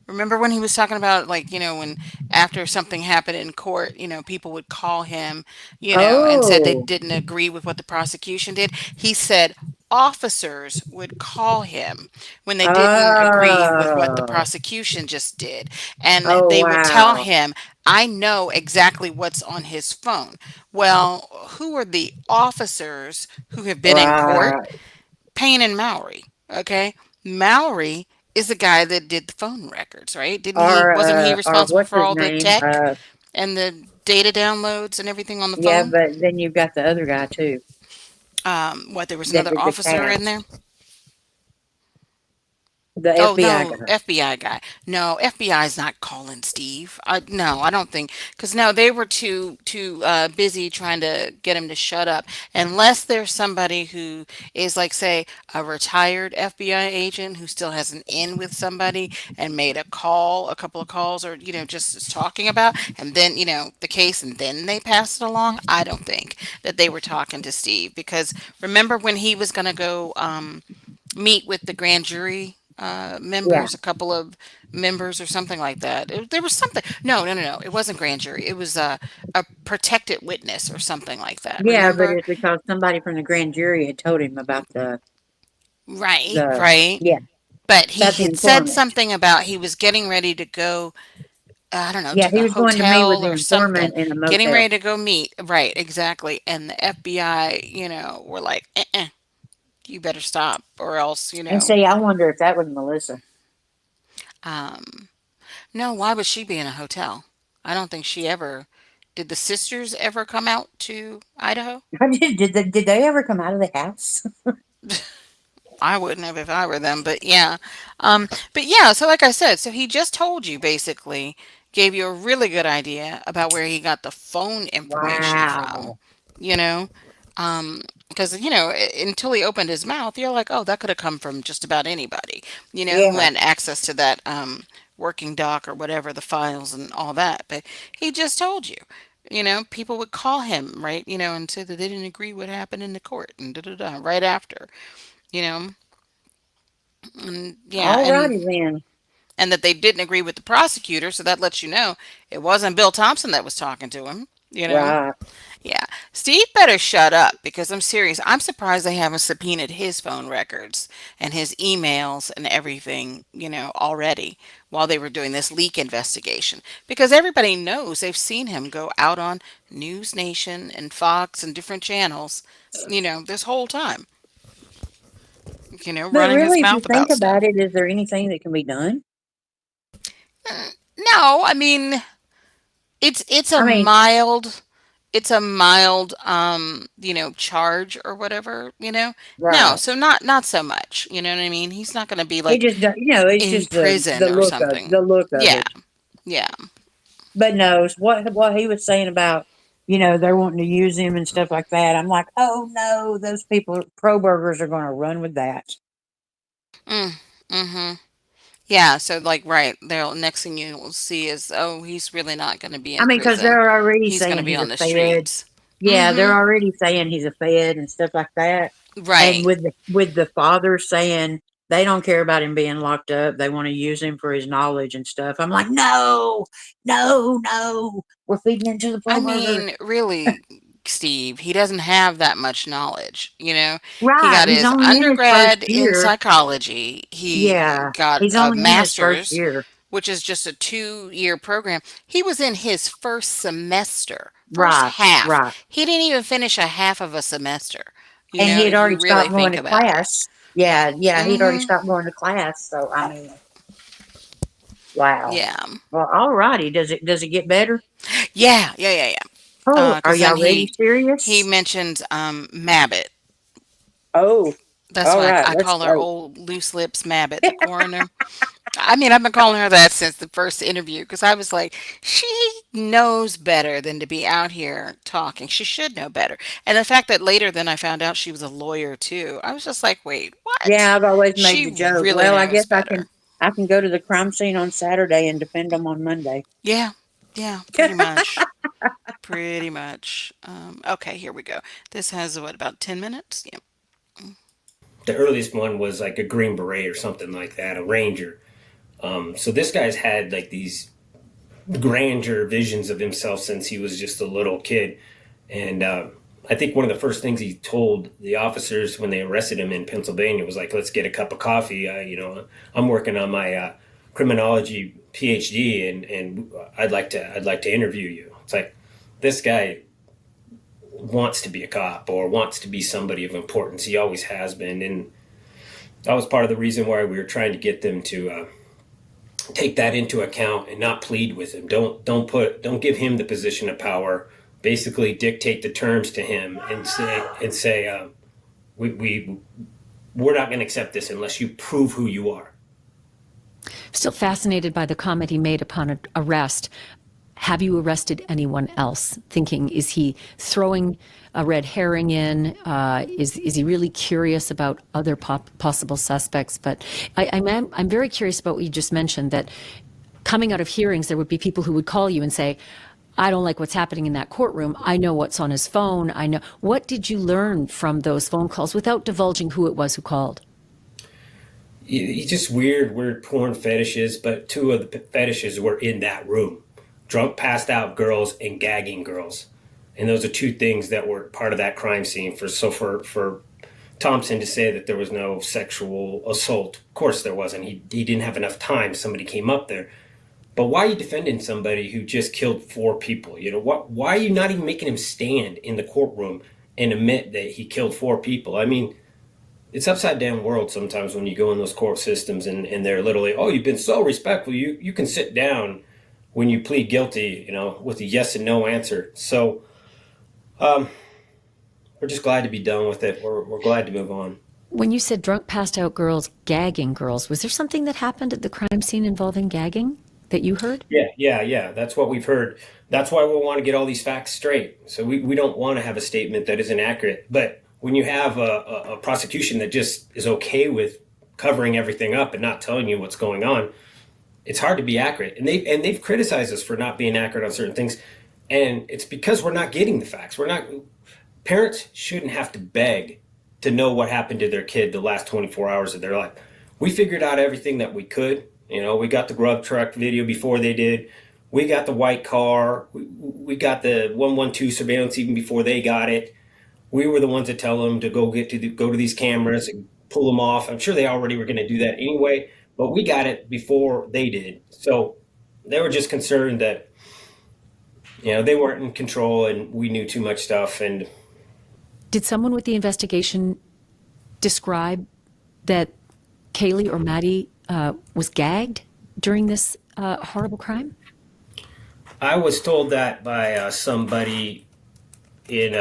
Remember when he was talking about, like, when after something happened in court, people would call him, and said they Oh, didn't agree with what the prosecution did. He said officers would call him when they didn't agree with what the oh, prosecution just did. And oh, they would tell wow, him, I know exactly what's on his phone. Well, who are the officers who have been in court? right. Payne and Mowry. Okay, Mowry is the guy that did the phone records, right? Didn't he? Wasn't he Or responsible what's for his all the name? tech and the data downloads and everything on the Yeah, phone? but then you've got the other guy too What? There was that another did the officer in cast, there. the Oh FBI no, guy. FBI guy. No, FBI is not calling Steve. No, I don't think because no, they were too busy trying to get him to shut up. Unless there's somebody who is like, say, a retired FBI agent who still has an in with somebody and made a call, a couple of calls, or just is talking about, and then the case, and then they pass it along. I don't think that they were talking to Steve because remember when he was going to go meet with the grand jury Yeah, members, a couple of members or something like that. There was something. No, no, no, no. It wasn't grand jury. It was a protected witness or something like that. yeah, but Remember? it's because somebody from the grand jury had told him about Right, the right. yeah, But he about the had said informant. something about he was getting ready to go. I don't know, Yeah, to he the was going to meet with hotel the or something. informant in a Getting motel ready to go meet. Right, exactly. And the FBI, were like, you better stop, or else, and say, I wonder if that was Melissa. um, no, why would she be in a hotel? I don't think she ever. Did the sisters ever come out to Idaho? Did they ever come out of the house? I wouldn't have if I were them, but yeah. But yeah, so like I said, so he just told you basically, gave you a really good idea about where he got the phone information from, Wow. you know? Because, until he opened his mouth, you're like, oh, that could have come from just about anybody, who Yeah. had access to that working doc or whatever, the files and all that. But he just told you. People would call him, right? And say that they didn't agree what happened in the court and da da da right after you know and yeah All righty then. and that they didn't agree with the prosecutor, so that lets you know it wasn't Bill Thompson that was talking to him. Right. Yeah, Steve better shut up because I'm serious. I'm surprised they haven't subpoenaed his phone records and his emails and everything already while they were doing this leak investigation, because everybody knows they've seen him go out on News Nation and Fox and different channels this whole time, But running his really, if you mouth think about about stuff. it, is there anything that can be done? No, I mean it's a I mean, mild charge or whatever. No, right. so not so much, you know what I mean? He's not going to be It like just, it's in just prison the or look of something. Yeah, it. yeah. But no, what he was saying about, they're wanting to use him and stuff like that. I'm like, oh no, those people, pro burgers, are going to run with that. Mm, mm-hmm. Yeah, so like right, the next thing you will see is, oh, he's really not going to be I in mean, because prison. they're already He's going to saying be he's a on the Fed. streets. Yeah, they're Mm-hmm. already saying he's a Fed and stuff like that. And Right. with the father saying they don't care about him being locked up, they want to use him for his knowledge and stuff. I'm like, no, no, no, we're feeding into the I pro burger. mean, really, Steve, he doesn't have that much knowledge. He Right? got He's his only in his first undergrad in year. psychology. He Yeah, got he's a only in his first master's, year. which is just a 2-year program. He was in his first semester, first Right, half. right. He didn't even finish a half of a semester. you And know, he had if already you really stopped going think to about it. class. Yeah, yeah, he'd already Mm-hmm. stopped going to class. So I mean, wow. Yeah. Well, all righty. Does it get better? Yeah, yeah, yeah, yeah. Oh, are Because then y'all ready? he Serious? mentions Mabbit. Oh, That's all why right. I Let's call her go. old loose lips Mabbit, the coroner. I mean, I've been calling her that since the first interview because I was like, she knows better than to be out here talking. She should know better. And the fact that later then I found out she was a lawyer too, I was just like, wait, what? Yeah, I've always made She the joke. really Well, I knows guess I better. can. I can go to the crime scene on Saturday and defend them on Monday. Yeah, yeah, pretty much. Pretty much. Okay, here we go. This has what, about 10 minutes? Yep. The earliest one was like a Green Beret or something like that, a Ranger. So this guy's had like these grandeur visions of himself since he was just a little kid. And I think one of the first things he told the officers when they arrested him in Pennsylvania was like, "Let's get a cup of coffee. I'm working on my criminology PhD, and I'd like to interview you." It's like this guy wants to be a cop or wants to be somebody of importance. He always has been, and that was part of the reason why we were trying to get them to take that into account and not plead with him. Don't give him the position of power. Basically, dictate the terms to him and say we we're not going to accept this unless you prove who you are. Still fascinated by the comment he made upon arrest. Have you arrested anyone else? Thinking, is he throwing a red herring in? Is he really curious about other possible suspects? But I'm very curious about what you just mentioned, that coming out of hearings, there would be people who would call you and say, I don't like what's happening in that courtroom. I know what's on his phone. I know. What did you learn from those phone calls without divulging who it was who called? He just weird porn fetishes, but two of the fetishes were in that room: drunk, passed out girls and gagging girls. And those are two things that were part of that crime scene. For Thompson to say that there was no sexual assault, of course there wasn't. He didn't have enough time. Somebody came up there. But why are you defending somebody who just killed four people? You know what? Why are you not even making him stand in the courtroom and admit that he killed four people? I mean, it's upside down world sometimes when you go in those court systems and they're literally, oh, you've been so respectful. You can sit down when you plead guilty, with a yes and no answer. So we're just glad to be done with it. We're glad to move on. When you said drunk, passed out girls gagging girls, was there something that happened at the crime scene involving gagging that you heard? Yeah. That's what we've heard. That's why we want to get all these facts straight. So we don't want to have a statement that isn't accurate. But when you have a prosecution that just is okay with covering everything up and not telling you what's going on, it's hard to be accurate. And they've criticized us for not being accurate on certain things. And it's because we're not getting the facts. We're not Parents shouldn't have to beg to know what happened to their kid the last 24 hours of their life. We figured out everything that we could. We got the grub truck video before they did. We got the white car. We got the 112 surveillance even before they got it. We were the ones that tell them to go to these cameras and pull them off. I'm sure they already were going to do that anyway, but we got it before they did. So they were just concerned that they weren't in control and we knew too much stuff. And Did someone with the investigation describe that Kaylee or Maddie was gagged during this horrible crime? I was told that by somebody in.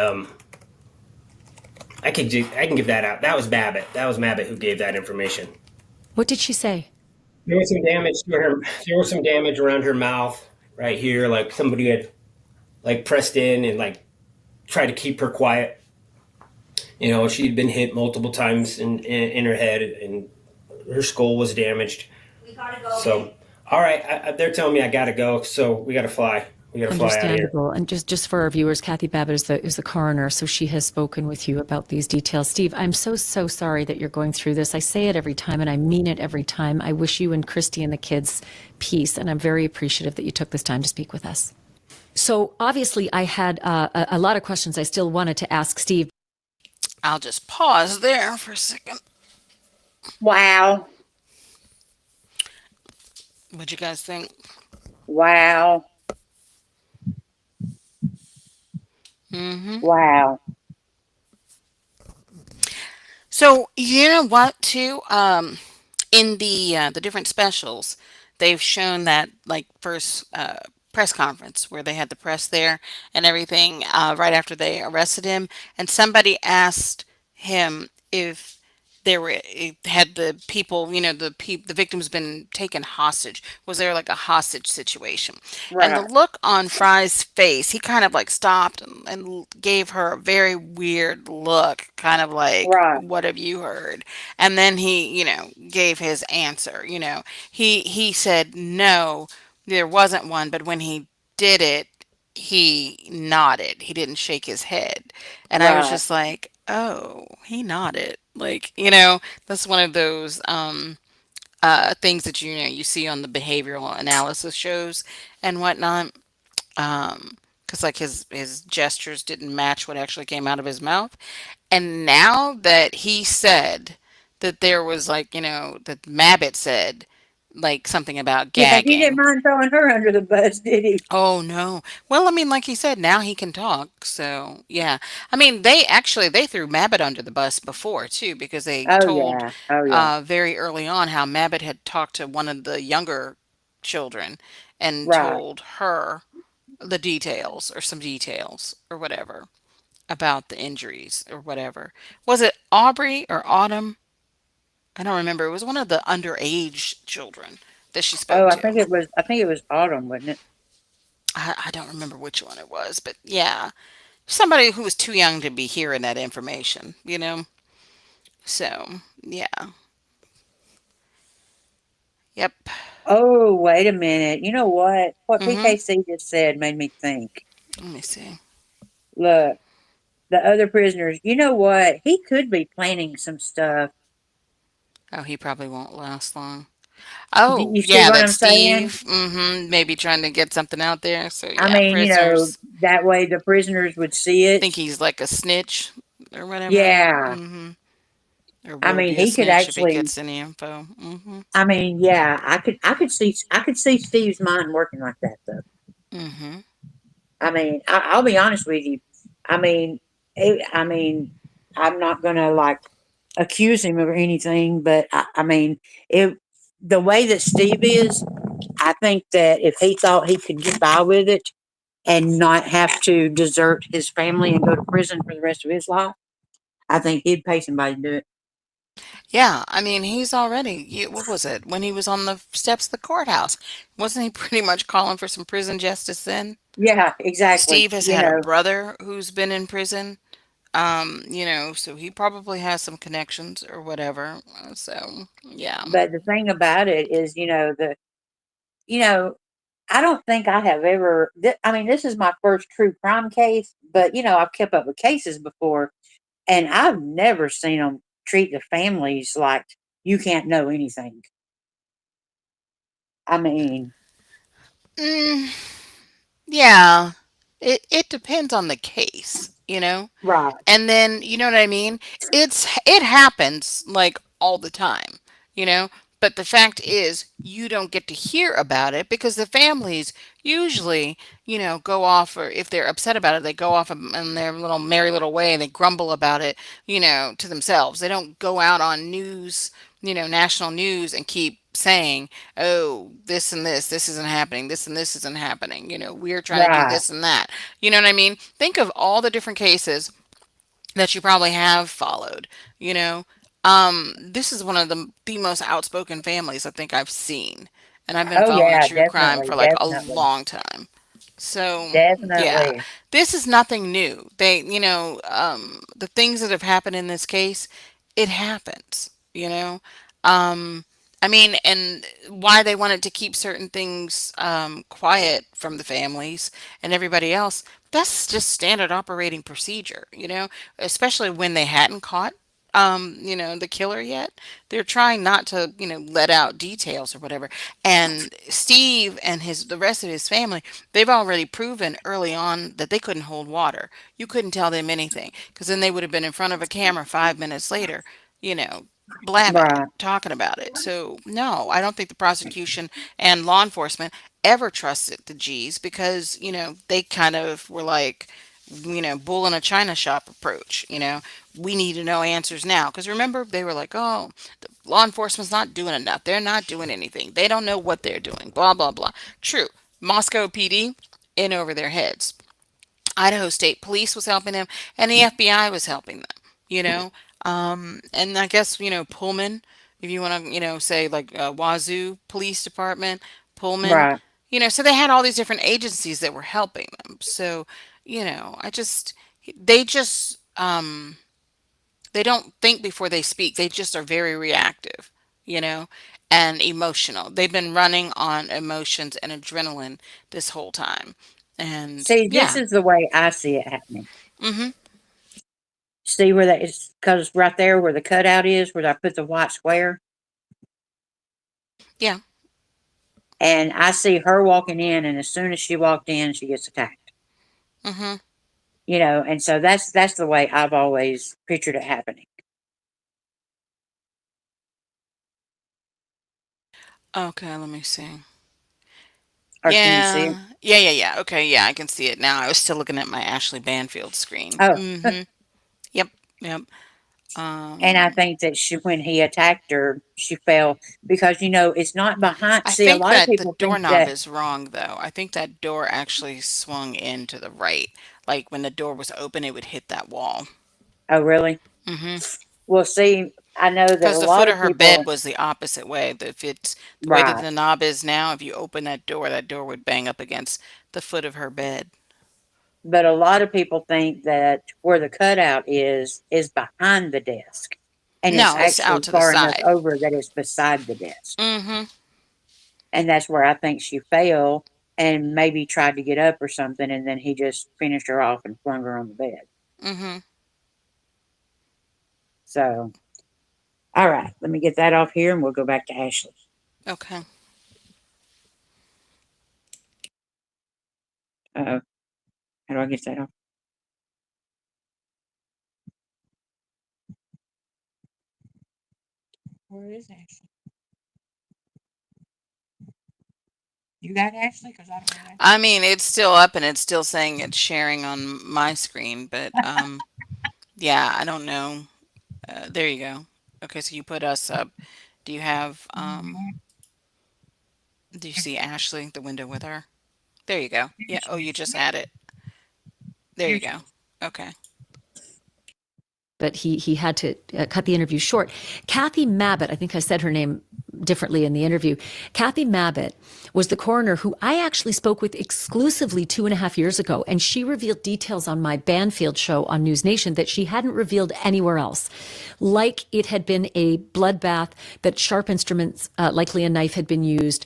I can give that out. That was Babbitt. That was Babbitt who gave that information. What did she say? There was some damage to her. There was some damage around her mouth, right here, like somebody had like pressed in and like tried to keep her quiet. She'd been hit multiple times in her head, and her skull was damaged. We gotta go. So, all right, they're telling me I gotta go. So we gotta fly. We gotta fly out of here. Understandable. And just for our viewers, Kathy Babbitt is the coroner, so she has spoken with you about these details. Steve, I'm so sorry that you're going through this. I say it every time, and I mean it every time. I wish you and Christy and the kids peace, and I'm very appreciative that you took this time to speak with us. So obviously, I had a lot of questions I still wanted to ask Steve. I'll just pause there for a second. Wow. What'd you guys think? Wow. Mm-hmm. Wow. So you know what too? In the different specials, they've shown that like first press conference where they had the press there and everything right after they arrested him, and somebody asked him if there were had the people, the victims been taken hostage, was there like a hostage situation? And the Right. look on Fry's face, he kind of like stopped and gave her a very weird look, kind of like, Right. what have you heard? And then he, gave his answer. He said no, there wasn't one, but when he did it, he nodded. He didn't shake his head. And I was Right. just like, "Oh, he nodded." Like, that's one of those things that you see on the behavioral analysis shows and whatnot. Because like his gestures didn't match what actually came out of his mouth. And now that he said that there was like, that Mabbit said like something about Yeah, he didn't gagging. mind throwing her under the bus, did he? Oh no. Well, I mean, like he said, now he can talk. So yeah. I mean, they threw Mabbit under the bus before too, because they Oh told yeah. Oh yeah. very early on how Mabbit had talked to one of the younger children and Right. told her the details or some details or whatever about the injuries or whatever. Was it Aubrey or Autumn? I don't remember. It was one of the underage children that she Oh, spoke to. I think it was Autumn, wasn't it? I don't remember which one it was, but yeah, somebody who was too young to be hearing that information. So yeah, yep. Oh, wait a minute. You know what? What Mhm. PKC just said made me think. Let me see. Look, the other prisoners, you know what? He could be planning some stuff. Oh, he probably won't last long. Do Oh you see yeah, what that I'm saying? Steve. Maybe trying to get something out there. So I yeah, mean, prisoners that way the prisoners would see it. think he's like a snitch or whatever. Yeah. Or I will mean, be a he could snitch if he actually, gets any info. I mean, yeah, I could see Steve's mind working like that though. Mhm. I mean, I'll be honest with you. I mean, I mean, I'm not gonna like accuse him of anything, but I mean, if the way that Steve is, I think that if he thought he could get by with it and not have to desert his family and go to prison for the rest of his life, I think he'd pay somebody to do it. Yeah, I mean, he's already, what was it? When he was on the steps of the courthouse, wasn't he pretty much calling for some prison justice then? Yeah, exactly. Steve has You had a know, brother who's been in prison, so he probably has some connections or whatever. So, yeah. but the thing about it is, you know, I don't think I have ever. I mean, this is my first true crime case, but I've kept up with cases before, and I've never seen them treat the families like you can't know anything. I mean, Mm, yeah. It depends on the case. right? And then, you know what I mean? It happens like all the time, you know? But the fact is, you don't get to hear about it because the families usually, go off, or if they're upset about it, they go off in their little merry little way and they grumble about it, to themselves. They don't go out on news, national news and keep saying, "Oh, this isn't happening. This and this isn't happening. We're trying to do Right. this and that." You know what I mean? Think of all the different cases that you probably have followed, you know. This is one of the most outspoken families I think I've seen. And I've been Oh following yeah, true crime definitely, for like a definitely, long time. So, yeah, definitely. this is nothing new. The things that have happened in this case, it happens. Um, I mean, and why they wanted to keep certain things quiet from the families and everybody else, that's just standard operating procedure, especially when they hadn't caught the killer yet. They're trying not to, let out details or whatever. And Steve and the rest of his family, they've already proven early on that they couldn't hold water. You couldn't tell them anything because then they would have been in front of a camera 5 minutes later, you know, blabbing it, Right. talking about it. So no, I don't think the prosecution and law enforcement ever trusted the G's because, they kind of were like, bull in a china shop approach. We need to know answers now. Because remember, they were like, oh, the law enforcement's not doing enough. They're not doing anything. They don't know what they're doing. Blah, blah, blah. True. Moscow PD in over their heads. Idaho State Police was helping them, and the FBI was helping them. You know, and I guess Pullman, if you want to say like Wazoo Police Department, Pullman. Right. So they had all these different agencies that were helping them. So I just they just they don't think before they speak. They just are very reactive, you know, and emotional. They've been running on emotions and adrenaline this whole time. And See, this yeah. is the way I see it happening. Mhm. See where that is? Because right there where the cutout is, where I put the white square, Yeah. and I see her walking in, and as soon as she walked in, she gets attacked. Mhm. And so that's the way I've always pictured it happening. Okay, let me see. Or can you see it? Yeah. Yeah, yeah, yeah. Okay, yeah, I can see it now. I was still looking at my Ashley Banfield screen. Oh, Mhm. Yep. Yep. and I Um think that when he attacked her, she fell because it's not behind. I See, a think lot of that the people think doorknob that. is wrong though. I think that door actually swung in to the right. Like when the door was open, it would hit that wall. Oh, really? Mhm. Well, see, I know that Because a the lot foot of of her bed people. was the opposite way. If it's the way that Right. the knob is now, if you open that door would bang up against the foot of her bed. But a lot of people think that where the cutout is behind the desk, and it's No, it's actually out to the far enough side. over that it's beside the desk. Mm-hmm. And that's where I think she fell and maybe tried to get up or something, and then he just finished her off and flung her on the bed. Mm-hmm. So, all right, let me get that off here, and we'll go back to Ashley. Okay. Uh, how do I get that off? Where is Ashley? You got Ashley? Because I don't have Ashley. I mean, it's still up and it's still saying it's sharing on my screen, but yeah, I don't know. There you go. Okay, so you put us up. Do you have do you see Ashley, the window with her? There you go. There Yeah, oh, she you is. just had it. There There you she go. is. Okay. But he had to cut the interview short. Kathy Mabbitt, I think I said her name differently in the interview. Kathy Mabbitt was the coroner who I actually spoke with exclusively 2.5 years ago, and she revealed details on my Banfield show on News Nation that she hadn't revealed anywhere else. Like it had been a bloodbath, that sharp instruments, likely a knife, had been used.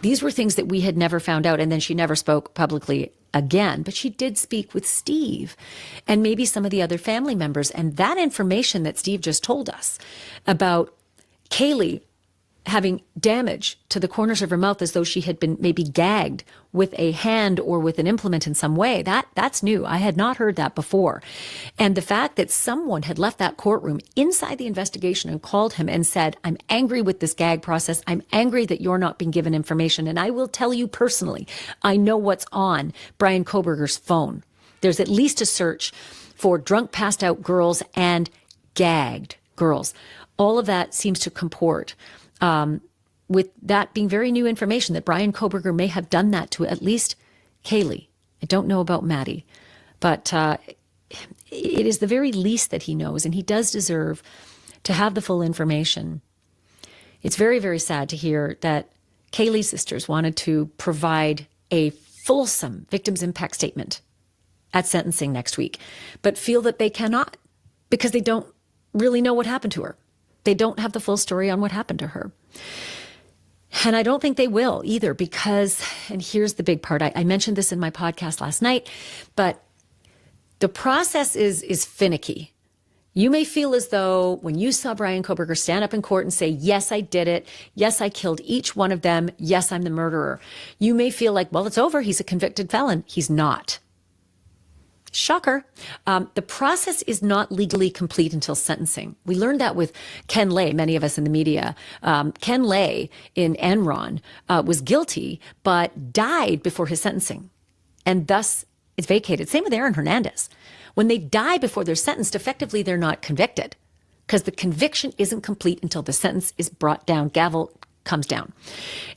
These were things that we had never found out, and then she never spoke publicly again, but she did speak with Steve and maybe some of the other family members. And that information that Steve just told us about Kaylee having damage to the corners of her mouth as though she had been maybe gagged with a hand or with an implement in some way, that's new. I had not heard that before. And the fact that someone had left that courtroom inside the investigation and called him and said, I'm angry with this gag process. I'm angry that you're not being given information. And I will tell you personally, I know what's on Brian Koberger's phone. There's at least a search for drunk, passed out girls and gagged girls. All of that seems to comport with that being very new information that Brian Koberger may have done that to at least Kaylee. I don't know about Maddie, but it is the very least that he knows, and he does deserve to have the full information. It's very, very sad to hear that Kaylee's sisters wanted to provide a fulsome victims impact statement at sentencing next week, but feel that they cannot because they don't really know what happened to her. They don't have the full story on what happened to her. And I don't think they will either because, and here's the big part, I mentioned this in my podcast last night, but the process is finicky. You may feel as though when you saw Brian Koberger stand up in court and say, yes, I did it. Yes, I killed each one of them. Yes, I'm the murderer. You may feel like, well, it's over. He's a convicted felon. He's not. Shocker. The process is not legally complete until sentencing. We learned that with Ken Lay, many of us in the media. Ken Lay in Enron was guilty, but died before his sentencing. And thus, it's vacated. Same with Aaron Hernandez. When they die before they're sentenced, effectively they're not convicted because the conviction isn't complete until the sentence is brought down, gavel comes down.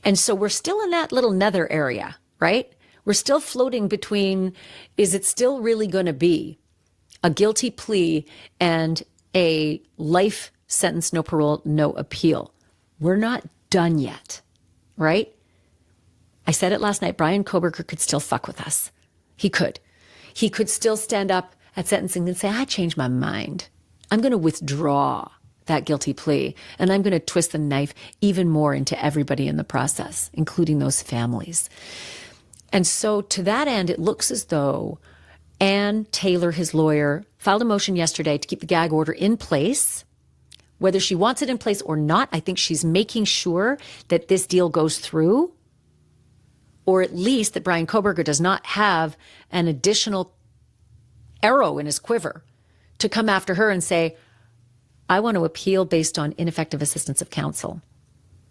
And so we're still in that little nether area, right? We're still floating between, is it still really going to be a guilty plea and a life sentence, no parole, no appeal? We're not done yet, right? I said it last night. Brian Koberger could still fuck with us. He could. He could still stand up at sentencing and say, I changed my mind. I'm going to withdraw that guilty plea, and I'm going to twist the knife even more into everybody in the process, including those families. And so to that end, it looks as though Ann Taylor, his lawyer, filed a motion yesterday to keep the gag order in place. Whether she wants it in place or not, I think she's making sure that this deal goes through, or at least that Brian Koberger does not have an additional arrow in his quiver to come after her and say, I want to appeal based on ineffective assistance of counsel.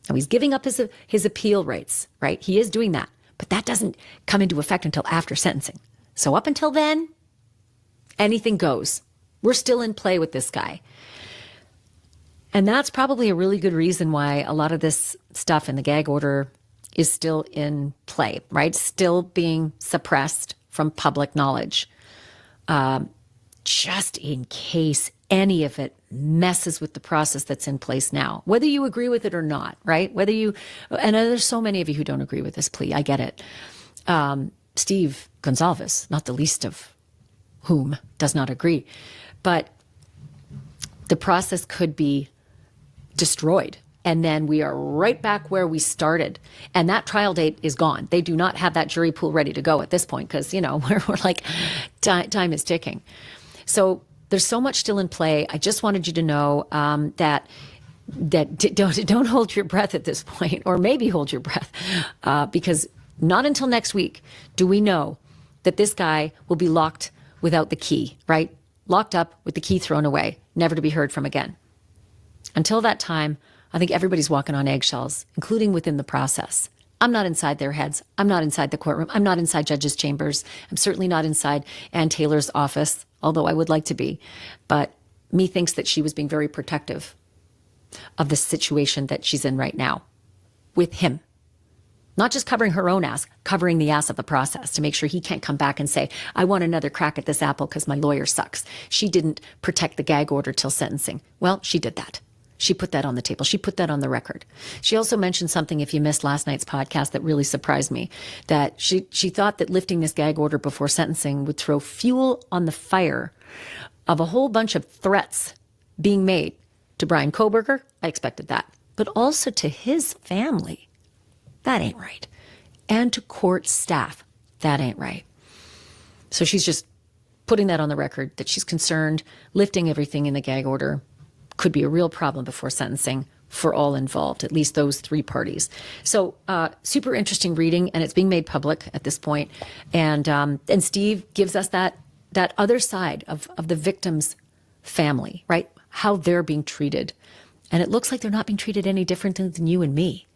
Now, he's giving up his appeal rights, right? He is doing that, but that doesn't come into effect until after sentencing. So up until then, anything goes. We're still in play with this guy. And that's probably a really good reason why a lot of this stuff in the gag order is still in play, right? Still being suppressed from public knowledge, just in case any of it messes with the process that's in place now, whether you agree with it or not, right? Whether you, and there's so many of you who don't agree with this plea. I get it. Steve Gonzalez, not the least of whom does not agree, but the process could be destroyed. And then we are right back where we started. And that trial date is gone. They do not have that jury pool ready to go at this point because, we're like, time is ticking. So there's so much still in play. I just wanted you to know that don't hold your breath at this point, or maybe hold your breath, because not until next week do we know that this guy will be locked without the key, right? Locked up with the key thrown away, never to be heard from again. Until that time, I think everybody's walking on eggshells, including within the process. I'm not inside their heads. I'm not inside the courtroom. I'm not inside judges' chambers. I'm certainly not inside Ann Taylor's office, although I would like to be. But me thinks that she was being very protective of the situation that she's in right now with him. Not just covering her own ass, covering the ass of the process to make sure he can't come back and say, I want another crack at this apple because my lawyer sucks. She didn't protect the gag order till sentencing. Well, she did that. She put that on the table. She put that on the record. She also mentioned something, if you missed last night's podcast, that really surprised me, that she thought that lifting this gag order before sentencing would throw fuel on the fire of a whole bunch of threats being made to Brian Koberger. I expected that. But also to his family. That ain't right. And to court staff. That ain't right. So she's just putting that on the record that she's concerned lifting everything in the gag order could be a real problem before sentencing for all involved, at least those three parties. So super interesting reading, and it's being made public at this point. And Steve gives us that other side of the victim's family, right? How they're being treated. And it looks like they're not being treated any different than you and me.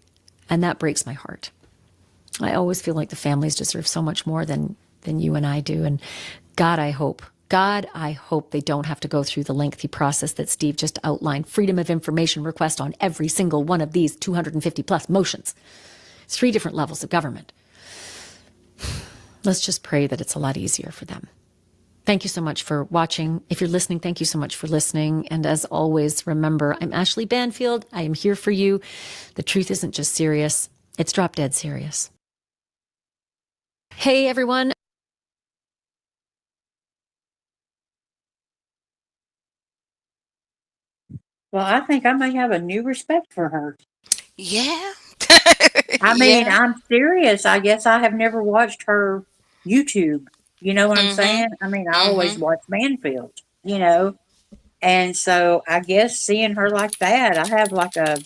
And that breaks my heart. I always feel like the families deserve so much more than you and I do. And God, I hope they don't have to go through the lengthy process that Steve just outlined. Freedom of information request on every single one of these 250 plus motions. It's 3 different levels of government. Let's just pray that it's a lot easier for them. Thank you so much for watching. If you're listening, thank you so much for listening. And as always, remember, I'm Ashley Banfield. I am here for you. The truth isn't just serious. It's drop dead serious. Hey, everyone. Well, I think I may have a new respect for her. Yeah. I mean, Yeah. I'm serious. I guess I have never watched her YouTube. You know what I'm Mm-hmm. saying? I mean, I always Mm-hmm. watch Banfield. And so I guess seeing her like that, I have like a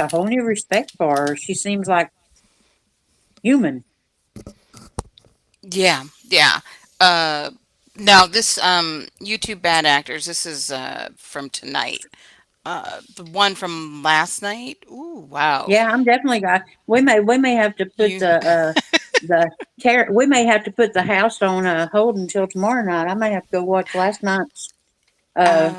whole new respect for her. She seems like human. Yeah. Yeah. Uh, Now this YouTube bad actors. This is from tonight. The one from last night. Ooh, wow. Yeah, I'm definitely got. We may have to put You. The we may have to put the house on hold until tomorrow night. I may have to go watch last night's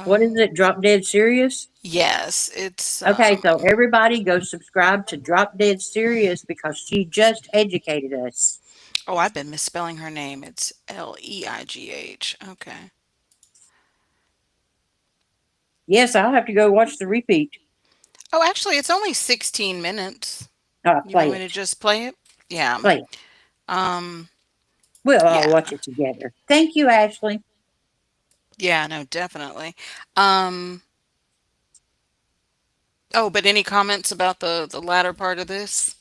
what is Um, it? Drop Dead Serious. yes, it's Okay, so everybody go subscribe to Drop Dead Serious because she just educated us. oh, I've been misspelling her name. It's Leigh. Okay. Yes, I'll have to go watch the repeat. Oh, actually, it's only 16 minutes. You want Play me to it. just play it? Yeah. Play it. Um, We'll all yeah. watch it together. Thank you, Ashley. Yeah, no, definitely. Um, oh, but any comments about the latter part of this?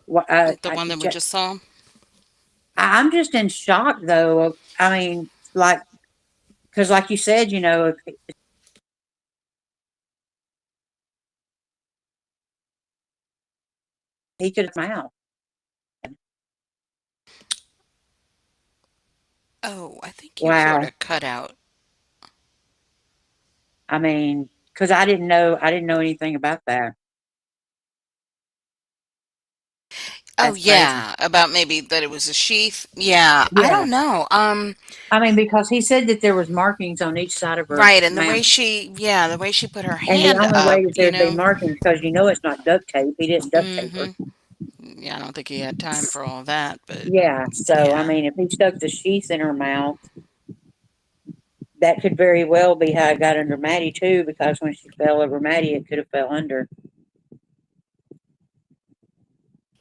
Well, The one that we just saw? I'm just in shock, though. I mean, like, because like you said, he could have out. Oh, I think you sort Wow. of cut out. I mean, because I didn't know anything about that. Oh, That's crazy. yeah, about maybe that it was a sheath. Yeah, I Yeah. don't know. I mean, because he said that there was markings on each side of her Right, and the way mouth. she, yeah, the way she put her And the hand only way up, that there'd be markings, because it's not duct tape. He didn't duct tape her. Mm-hmm. Yeah, I don't think he had time for all that, but Yeah. So, I yeah. mean, if he stuck the sheath in her mouth, that could very well be how it got under Maddie, too, because when she fell over Maddie, it could have fell under.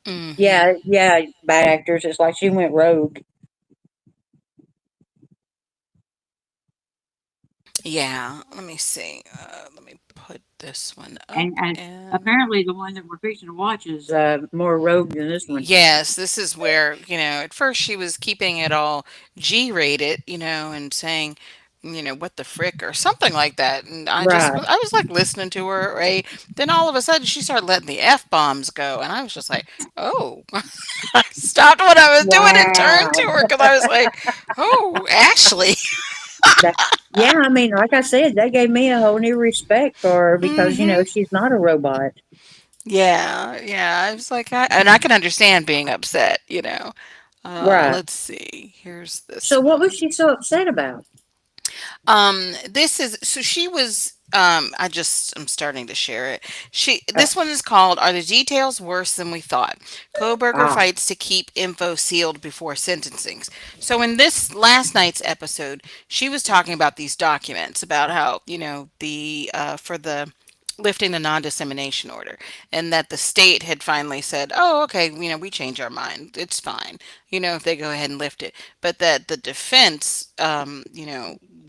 Mm-hmm. Yeah. Yeah. Bad actors. It's like she went rogue. Yeah, let me see. Let me put this one up And and apparently the one that we're fixing to watch is more rogue than this one. yes, this is where, at first she was keeping it all G-rated, and saying, what the frick or something like that. And Right. I was like listening to her, right? Then all of a sudden she started letting the F-bombs go. And I was just like, oh, I stopped what I was doing and turned to Wow. her because I was like, oh, Ashley. That, yeah, I mean, like I said, that gave me a whole new respect for her because, Hmm. she's not a robot. Yeah, yeah. I was like, and I can understand being upset. Right. Let's see. Here's this So what was one. she so upset about? This is so she was I'm starting to share it. Oh, This one is called Are the Details Worse Than We Thought? Koberger ah, fights to keep info sealed before sentencing. So in this last night's episode, she was talking about these documents about how, the for the lifting the non-dissemination order and that the state had finally said, oh, okay, we change our mind, it's fine, if they go ahead and lift it, but that the defense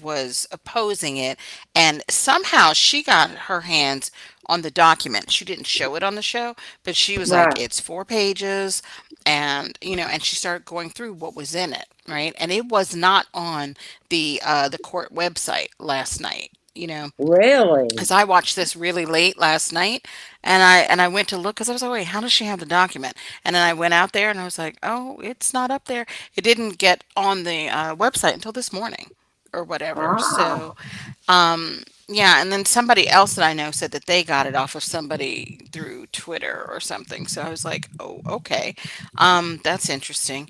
was opposing it, and somehow she got her hands on the document. She didn't show it on the show, but she was like, right. it's 4 pages, and and she started going through what was in it, right? And it was not on the court website last night. Really? Because I watched this really late last night, and I went to look because I was like, wait, how does she have the document? And then I went out there and I was like, oh, it's not up there. It didn't get on the website until this morning or whatever. So Ah. yeah, and then somebody else that I know said that they got it off of somebody through Twitter or something. So I was like, oh, okay, that's interesting.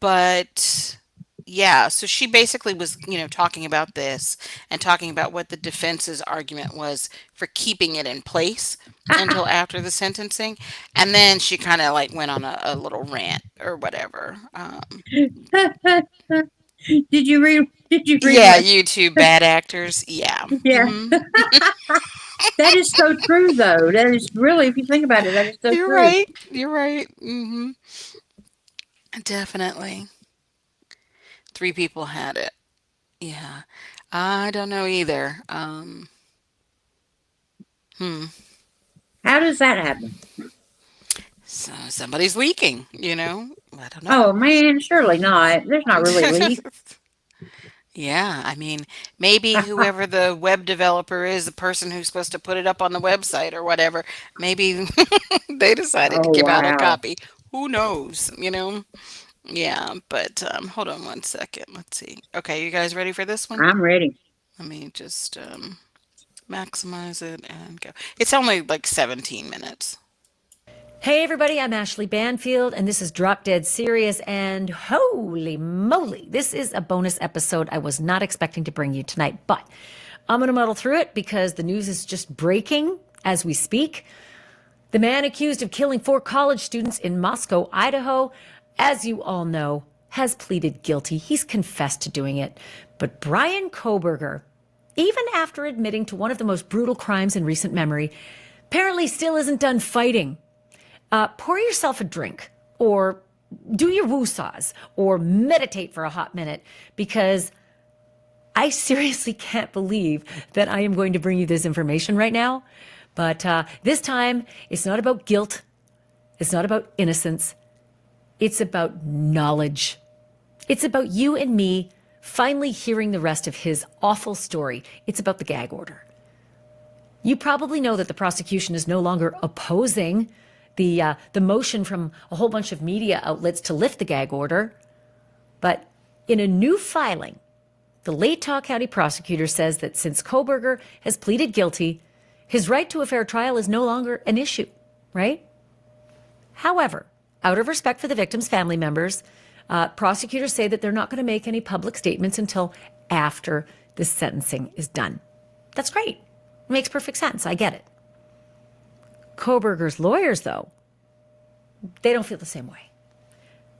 But yeah, so she basically was, talking about this and talking about what the defense's argument was for keeping it in place until after the sentencing. And then she kind of like went on a little rant or whatever. Did you read Yeah, what? YouTube bad actors. Yeah. Yeah. Hmm. That is so true though. That is really, if you think about it, that is so You're true. right. You're right. Definitely. Three people had it. Yeah. I don't know either. Hmm. How does that happen? So somebody's leaking. I don't know. Oh man, surely not. There's not really leaks. Yeah, I mean, maybe whoever the web developer is, the person who's supposed to put it up on the website or whatever, maybe they decided to Oh give out a wow. copy. Who knows? Yeah, but hold on one second. Let's see. Okay, you guys ready for this one? I'm ready. Let me just maximize it and go. It's only like 17 minutes. Hey everybody, I'm Ashley Banfield, and this is Drop Dead Serious, and holy moly, this is a bonus episode I was not expecting to bring you tonight, but I'm going to muddle through it because the news is just breaking as we speak. The man accused of killing 4 college students in Moscow, Idaho, as you all know, has pleaded guilty. He's confessed to doing it. But Brian Koberger, even after admitting to one of the most brutal crimes in recent memory, apparently still isn't done fighting. Pour yourself a drink, or do your woo-saws, or meditate for a hot minute, because I seriously can't believe that I am going to bring you this information right now. But this time, it's not about guilt. It's not about innocence. It's about knowledge. It's about you and me finally hearing the rest of his awful story. It's about the gag order. You probably know that the prosecution is no longer opposing the motion from a whole bunch of media outlets to lift the gag order. But in a new filing, the Latah County prosecutor says that since Koberger has pleaded guilty, his right to a fair trial is no longer an issue, right? However, out of respect for the victims' family members, prosecutors say that they're not going to make any public statements until after the sentencing is done. That's great. It makes perfect sense. I get it. Koberger's lawyers, though, they don't feel the same way.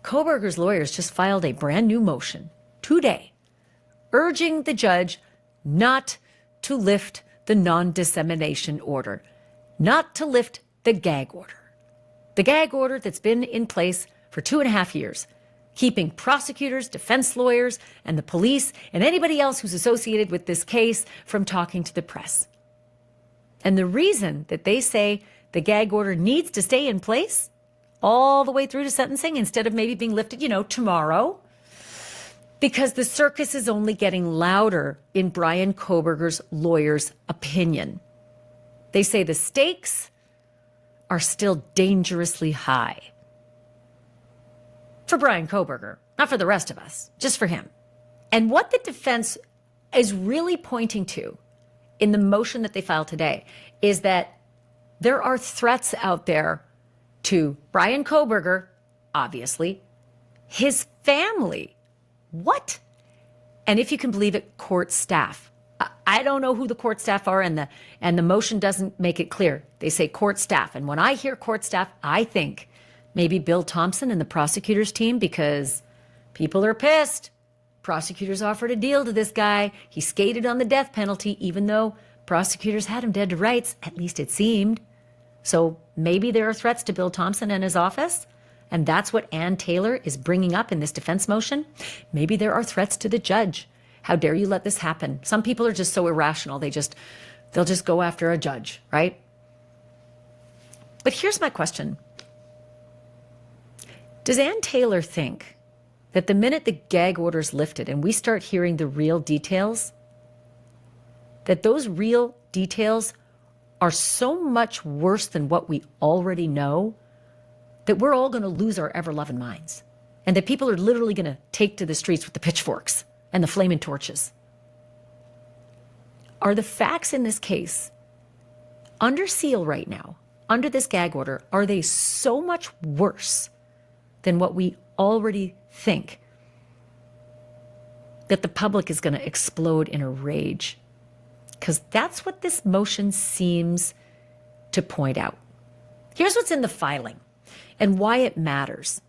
Koberger's lawyers just filed a brand new motion today, urging the judge not to lift the non-dissemination order, not to lift the gag order. The gag order that's been in place for 2.5 years, keeping prosecutors, defense lawyers, and the police, and anybody else who's associated with this case from talking to the press. And the reason that they say the gag order needs to stay in place all the way through to sentencing instead of maybe being lifted, tomorrow, because the circus is only getting louder in Brian Koberger's lawyer's opinion. They say the stakes are still dangerously high. For Brian Koberger, not for the rest of us, just for him. And what the defense is really pointing to in the motion that they filed today is that there are threats out there to Brian Koberger, obviously, his family. What? And if you can believe it, court staff. I don't know who the court staff are, and the motion doesn't make it clear. They say court staff. And when I hear court staff, I think maybe Bill Thompson and the prosecutor's team, because people are pissed. Prosecutors offered a deal to this guy. He skated on the death penalty, even though prosecutors had him dead to rights, at least it seemed. So maybe there are threats to Bill Thompson and his office, and that's what Ann Taylor is bringing up in this defense motion. Maybe there are threats to the judge. How dare you let this happen? Some people are just so irrational. They'll just go after a judge, right? But here's my question. Does Ann Taylor think that the minute the gag order's lifted and we start hearing the real details, that those real details are so much worse than what we already know that we're all going to lose our ever-loving minds, and that people are literally going to take to the streets with the pitchforks and the flaming torches? Are the facts in this case, under seal right now, under this gag order, are they so much worse than what we already think that the public is going to explode in a rage? Because that's what this motion seems to point out. Here's what's in the filing and why it matters.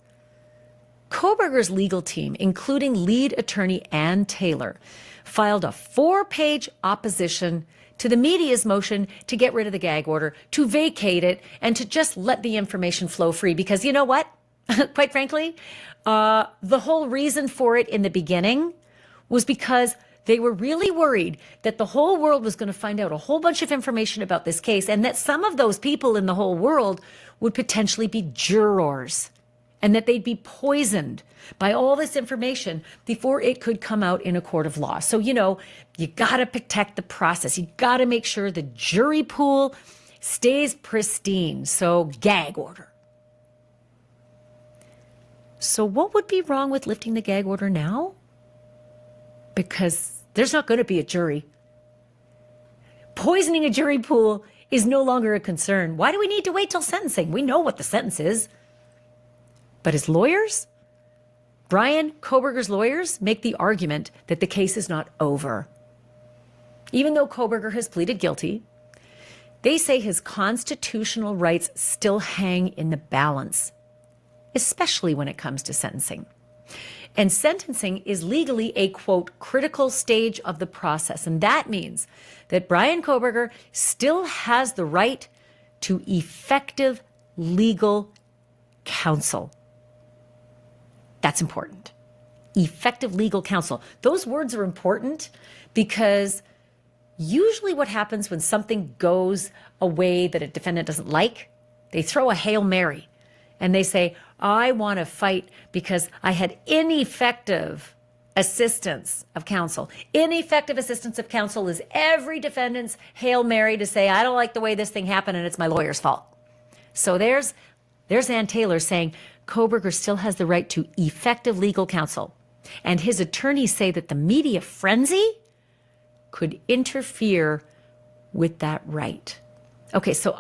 Koberger's legal team, including lead attorney Ann Taylor, filed a 4-page opposition to the media's motion to get rid of the gag order, to vacate it, and to just let the information flow free. Because you know what? Quite frankly, the whole reason for it in the beginning was because they were really worried that the whole world was going to find out a whole bunch of information about this case, and that some of those people in the whole world would potentially be jurors, and that they'd be poisoned by all this information before it could come out in a court of law. So, you got to protect the process. You got to make sure the jury pool stays pristine. So, gag order. So what would be wrong with lifting the gag order now? Because there's not going to be a jury. Poisoning a jury pool is no longer a concern. Why do we need to wait till sentencing? We know what the sentence is. But his lawyers, Bryan Kohberger's lawyers, make the argument that the case is not over. Even though Kohberger has pleaded guilty, they say his constitutional rights still hang in the balance, especially when it comes to sentencing. And sentencing is legally a, quote, critical stage of the process. And that means that Bryan Kohberger still has the right to effective legal counsel. That's important. Effective legal counsel. Those words are important because usually what happens when something goes a way that a defendant doesn't like, they throw a Hail Mary and they say, I want to fight because I had ineffective assistance of counsel. Ineffective assistance of counsel is every defendant's Hail Mary to say, I don't like the way this thing happened and it's my lawyer's fault. So there's Ann Taylor saying Kohberger still has the right to effective legal counsel. And his attorneys say that the media frenzy could interfere with that right. Okay, so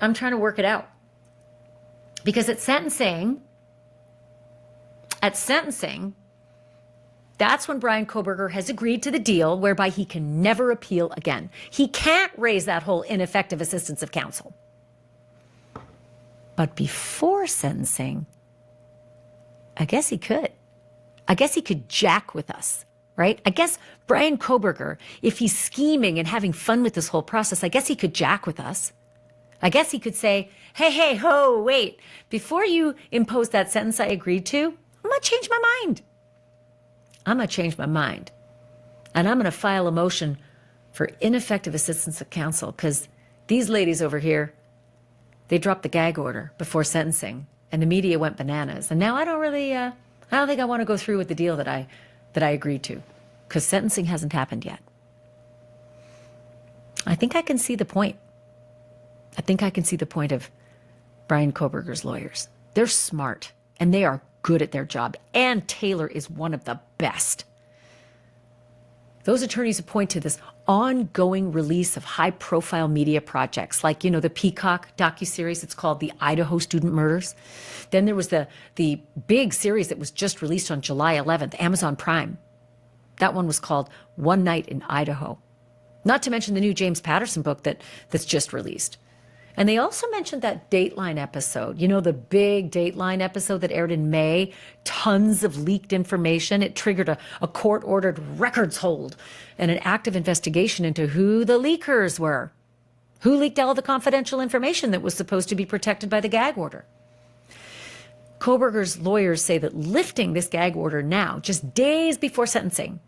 I'm trying to work it out. Because at sentencing, that's when Bryan Kohberger has agreed to the deal whereby he can never appeal again. He can't raise that whole ineffective assistance of counsel. But before sentencing, I guess he could. I guess he could jack with us, right? I guess Bryan Kohberger, if he's scheming and having fun with this whole process, I guess he could jack with us. I guess he could say, hey, ho, wait, before you impose that sentence I agreed to, I'm going to change my mind. And I'm going to file a motion for ineffective assistance of counsel because these ladies over here, they dropped the gag order before sentencing and the media went bananas. And now I don't think I want to go through with the deal that I agreed to because sentencing hasn't happened yet. I think I can see the point. Of Bryan Kohberger's lawyers. They're smart and they are good at their job. Ann Taylor is one of the best. Those attorneys point to this ongoing release of high-profile media projects, like, the Peacock docuseries. It's called The Idaho Student Murders. Then there was the big series that was just released on July 11th, Amazon Prime. That one was called One Night in Idaho. Not to mention the new James Patterson book that's just released. And they also mentioned that Dateline episode, the big Dateline episode that aired in May, tons of leaked information. It triggered a court-ordered records hold and an active investigation into who the leakers were, who leaked all the confidential information that was supposed to be protected by the gag order. Kohberger's lawyers say that lifting this gag order now, just days before sentencing,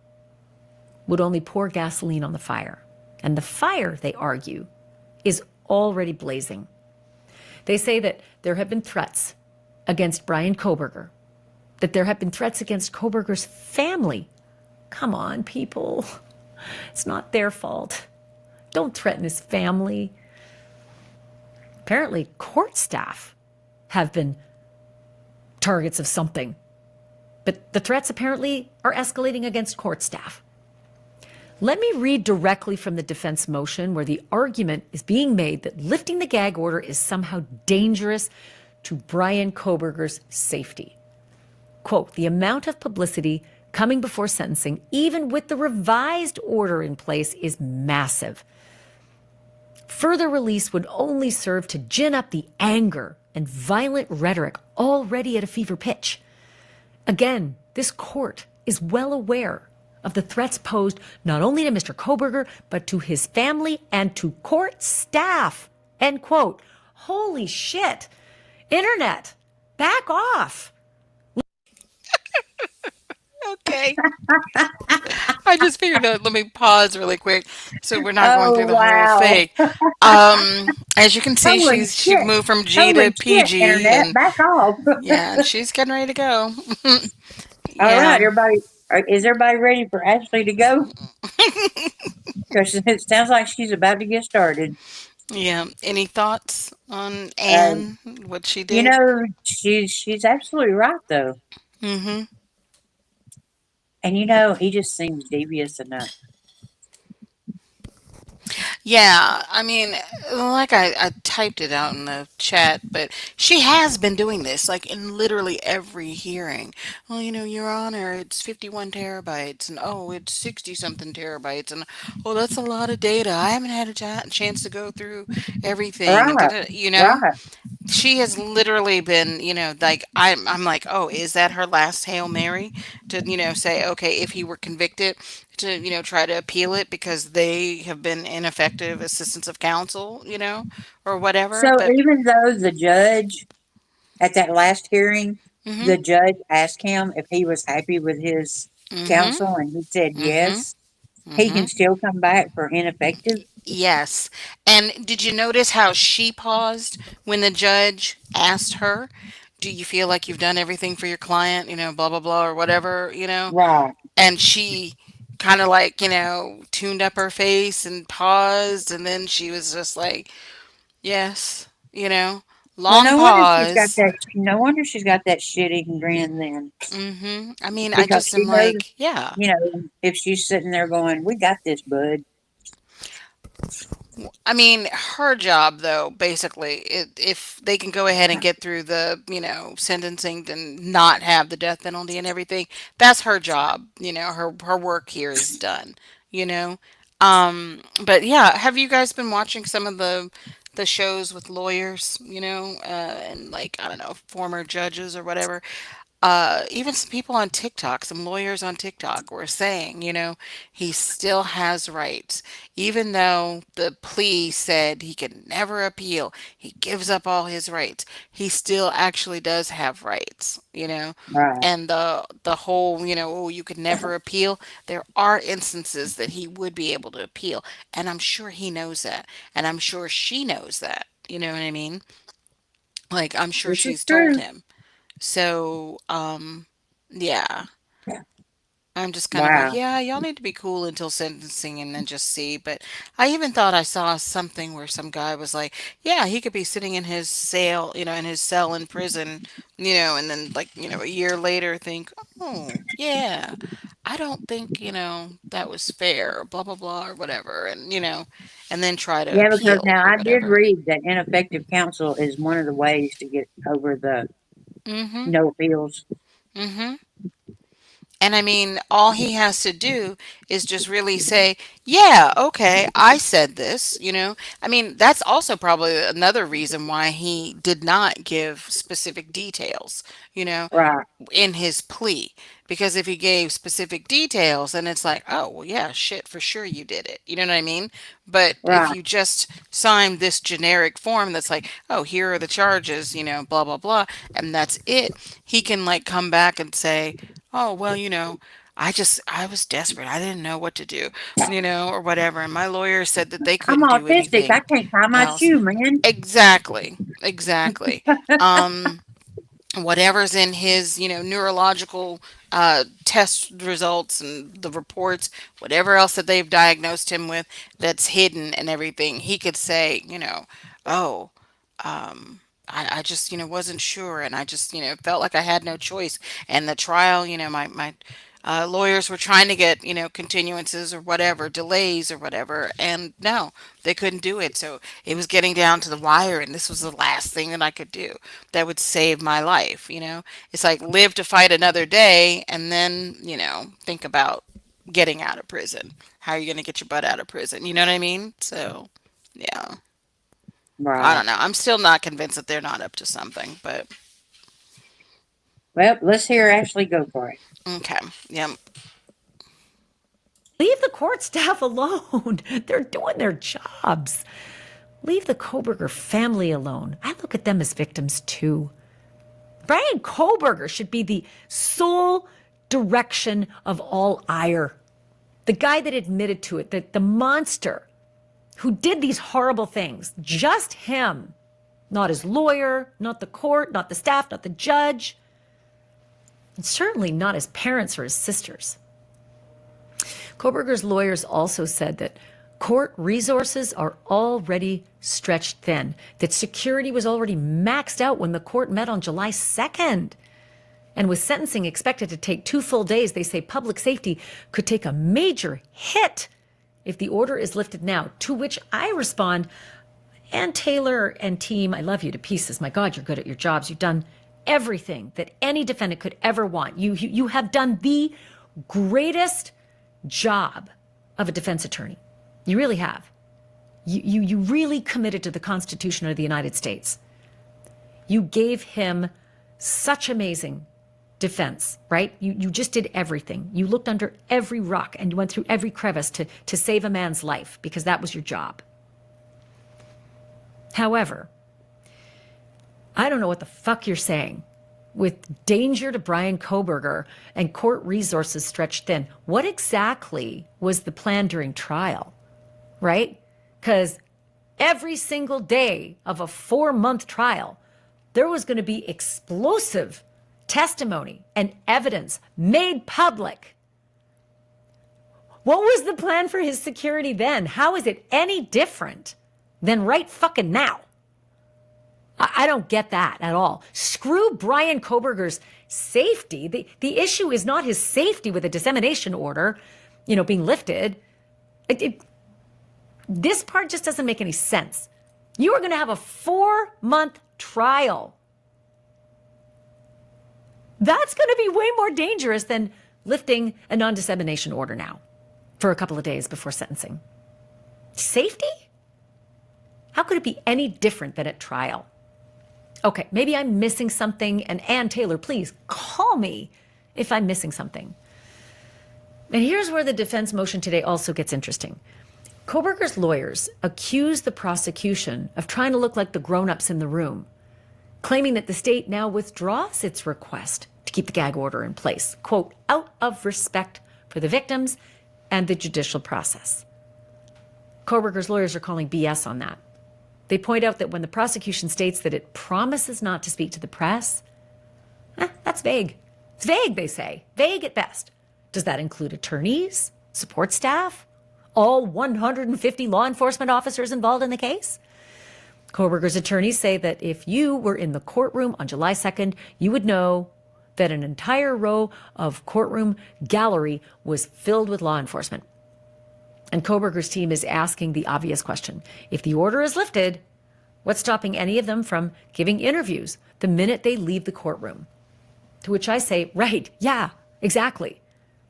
would only pour gasoline on the fire. And the fire, they argue, is already blazing. They say that there have been threats against Bryan Kohberger, that there have been threats against Kohberger's family. Come on, people. It's not their fault. Don't threaten his family. Apparently, court staff have been targets of something. But the threats apparently are escalating against court staff. Let me read directly from the defense motion where the argument is being made that lifting the gag order is somehow dangerous to Bryan Kohberger's safety. Quote, the amount of publicity coming before sentencing, even with the revised order in place, is massive. Further release would only serve to gin up the anger and violent rhetoric already at a fever pitch. Again, this court is well aware of the threats posed not only to Mr. Kohberger, but to his family and to court staff. End quote. Holy shit. Internet, back off. Okay. I just figured out, let me pause really quick so we're not going through the whole thing. As you can see, she moved from G to PG. Internet, And, back off. yeah, and she's getting ready to go. All right, everybody. Is everybody ready for Ashley to go? Because it sounds like she's about to get started. Yeah. Any thoughts on Anne, what she did? She's absolutely right, though. Mm-hmm. And he just seems devious enough. Yeah, I mean, like I typed it out in the chat, but she has been doing this like in literally every hearing. Well, Your Honor, it's 51 terabytes, and oh, it's 60 something terabytes, and oh, that's a lot of data. I haven't had a chance to go through everything, and Right, right. she has literally been, like I'm like, oh, is that her last Hail Mary to, say, okay, if he were convicted, to, try to appeal it because they have been ineffective assistance of counsel, or whatever. So But even though the judge at that last hearing, mhm, the judge asked him if he was happy with his mhm, counsel, and he said mhm, yes, he can mhm. still come back for ineffective. Yes. And did you notice how she paused when the judge asked her, "Do you feel like you've done everything for your client, blah blah blah or whatever, Right. And she kind of like, tuned up her face and paused, and then she was just like, "Yes," Well, long no wonder she's got pause. that. No wonder she's got that shitty grin then, I mean, I because just she am knows, like, yeah. if she's sitting there going, "We got this, bud." I mean, her job, though, basically, if they can go ahead and get through the, sentencing and not have the death penalty and everything, that's her job. Her work here is done. You know. But yeah, have you guys been watching some of the shows with lawyers? And like I don't know, former judges or whatever. Even some people on TikTok, some lawyers on TikTok were saying, he still has rights. Even though the plea said he could never appeal, he gives up all his rights. He still actually does have rights. Right. And the whole, oh, you could never appeal. There are instances that he would be able to appeal. And I'm sure he knows that. And I'm sure she knows that. You know what I mean? Like, I'm sure This is she's told true. him. So, yeah, I'm just kind of like, Wow. yeah, y'all need to be cool until sentencing and then just see. But I even thought I saw something where some guy was like, yeah, he could be sitting in his cell, in his cell in prison, and then like, a year later think, oh, yeah, I don't think, that was fair, or blah, blah, blah, or whatever. And then try to Yeah, because appeal now or I did whatever. read that ineffective counsel is one of the ways to get over the Mm-hmm. no appeals. Mm-hmm. And I mean, all he has to do is just really say, yeah, okay, I said this. I mean, that's also probably another reason why he did not give specific details, you know, Right. in his plea. Because if he gave specific details, then it's like, oh, well, yeah, shit, for sure you did it. You know what I mean? But if Right. you just sign this generic form that's like, oh, here are the charges, blah, blah, blah, and that's it, he can like come back and say, oh, well, I was desperate. I didn't know what to do, or whatever. And my lawyer said that they I'm couldn't do autistic. I anything can't tie my else. shoe, man. Exactly. Exactly. Um, Whatever's in his, neurological test results and the reports, whatever else that they've diagnosed him with that's hidden and everything, he could say, oh, I just, wasn't sure, and I just, felt like I had no choice. And the trial, my lawyers were trying to get, continuances or whatever, delays or whatever, and no, they couldn't do it. So it was getting down to the wire, and this was the last thing that I could do that would save my life. It's like live to fight another day, and then, think about getting out of prison. How are you going to get your butt out of prison? You know what I mean? So, yeah. I Right. don't know. I'm still not convinced that they're not up to something, but Well, let's hear Ashley go for it. okay. Yeah. Leave the court staff alone. They're doing their jobs. Leave the Koberger family alone. I look at them as victims too. Brian Koberger should be the sole direction of all ire. The guy that admitted to it, the monster who did these horrible things, just him. Not his lawyer, not the court, not the staff, not the judge, and certainly not his parents or his sisters. Koberger's lawyers also said that court resources are already stretched thin, that security was already maxed out when the court met on July 2nd. And with sentencing expected to take 2 full days, they say public safety could take a major hit if the order is lifted now, to which I respond, Ann Taylor and team, I love you to pieces. My God, you're good at your jobs. You've done everything that any defendant could ever want. You have done the greatest job of a defense attorney. You really have. You really committed to the Constitution of the United States. You gave him such amazing defense, right? You just did everything. You looked under every rock and you went through every crevice to save a man's life because that was your job. However, I don't know what the fuck you're saying. With danger to Brian Kohberger and court resources stretched thin, what exactly was the plan during trial, right? Because every single day of a 4-month trial, there was going to be explosive testimony and evidence made public. What was the plan for his security then? How is it any different than right fucking now? I don't get that at all. Screw Brian Kohberger's safety. The issue is not his safety with a dissemination order, being lifted. This part just doesn't make any sense. You are going to have a 4-month trial. That's going to be way more dangerous than lifting a non-dissemination order now for a couple of days before sentencing. Safety? How could it be any different than at trial? Okay, maybe I'm missing something, and Ann Taylor, please call me if I'm missing something. And here's where the defense motion today also gets interesting. Kohberger's lawyers accuse the prosecution of trying to look like the grown-ups in the room, claiming that the state now withdraws its request to keep the gag order in place, quote, out of respect for the victims and the judicial process. Kohberger's lawyers are calling BS on that. They point out that when the prosecution states that it promises not to speak to the press, that's vague. It's vague, they say. Vague at best. Does that include attorneys, support staff, all 150 law enforcement officers involved in the case? Kohberger's attorneys say that if you were in the courtroom on July 2nd, you would know that an entire row of courtroom gallery was filled with law enforcement. And Kohberger's team is asking the obvious question. If the order is lifted, what's stopping any of them from giving interviews the minute they leave the courtroom? To which I say, right, yeah, exactly.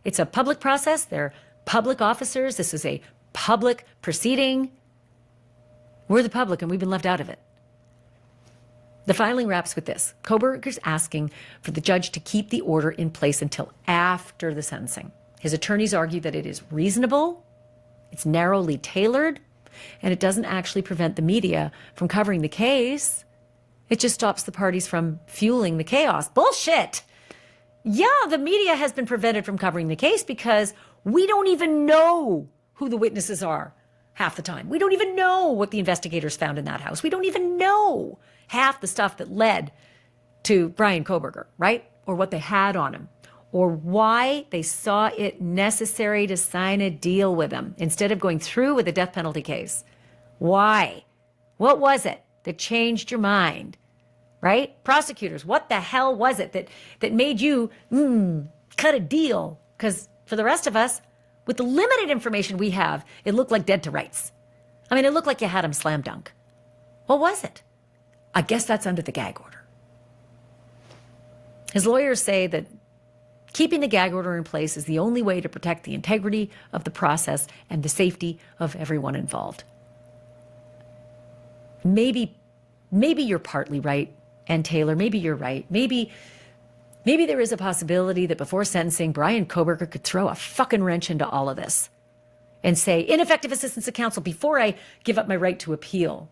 It's a public process. They're public officers. This is a public proceeding. We're the public and we've been left out of it. The filing wraps with this. Kohberger's asking for the judge to keep the order in place until after the sentencing. His attorneys argue that it is reasonable, it's narrowly tailored, and it doesn't actually prevent the media from covering the case. It just stops the parties from fueling the chaos. Bullshit! Yeah, the media has been prevented from covering the case because we don't even know who the witnesses are half the time. We don't even know what the investigators found in that house. We don't even know half the stuff that led to Brian Kohberger, right? Or what they had on him, or why they saw it necessary to sign a deal with him instead of going through with the death penalty case. Why? What was it that changed your mind, right? Prosecutors, what the hell was it that made you cut a deal? Because for the rest of us, with the limited information we have, it looked like dead to rights. I mean, it looked like you had him slam dunk. What was it? I guess that's under the gag order. His lawyers say that keeping the gag order in place is the only way to protect the integrity of the process and the safety of everyone involved. Maybe you're partly right, Ann Taylor. Maybe you're right. Maybe there is a possibility that before sentencing, Brian Kohberger could throw a fucking wrench into all of this and say, ineffective assistance of counsel before I give up my right to appeal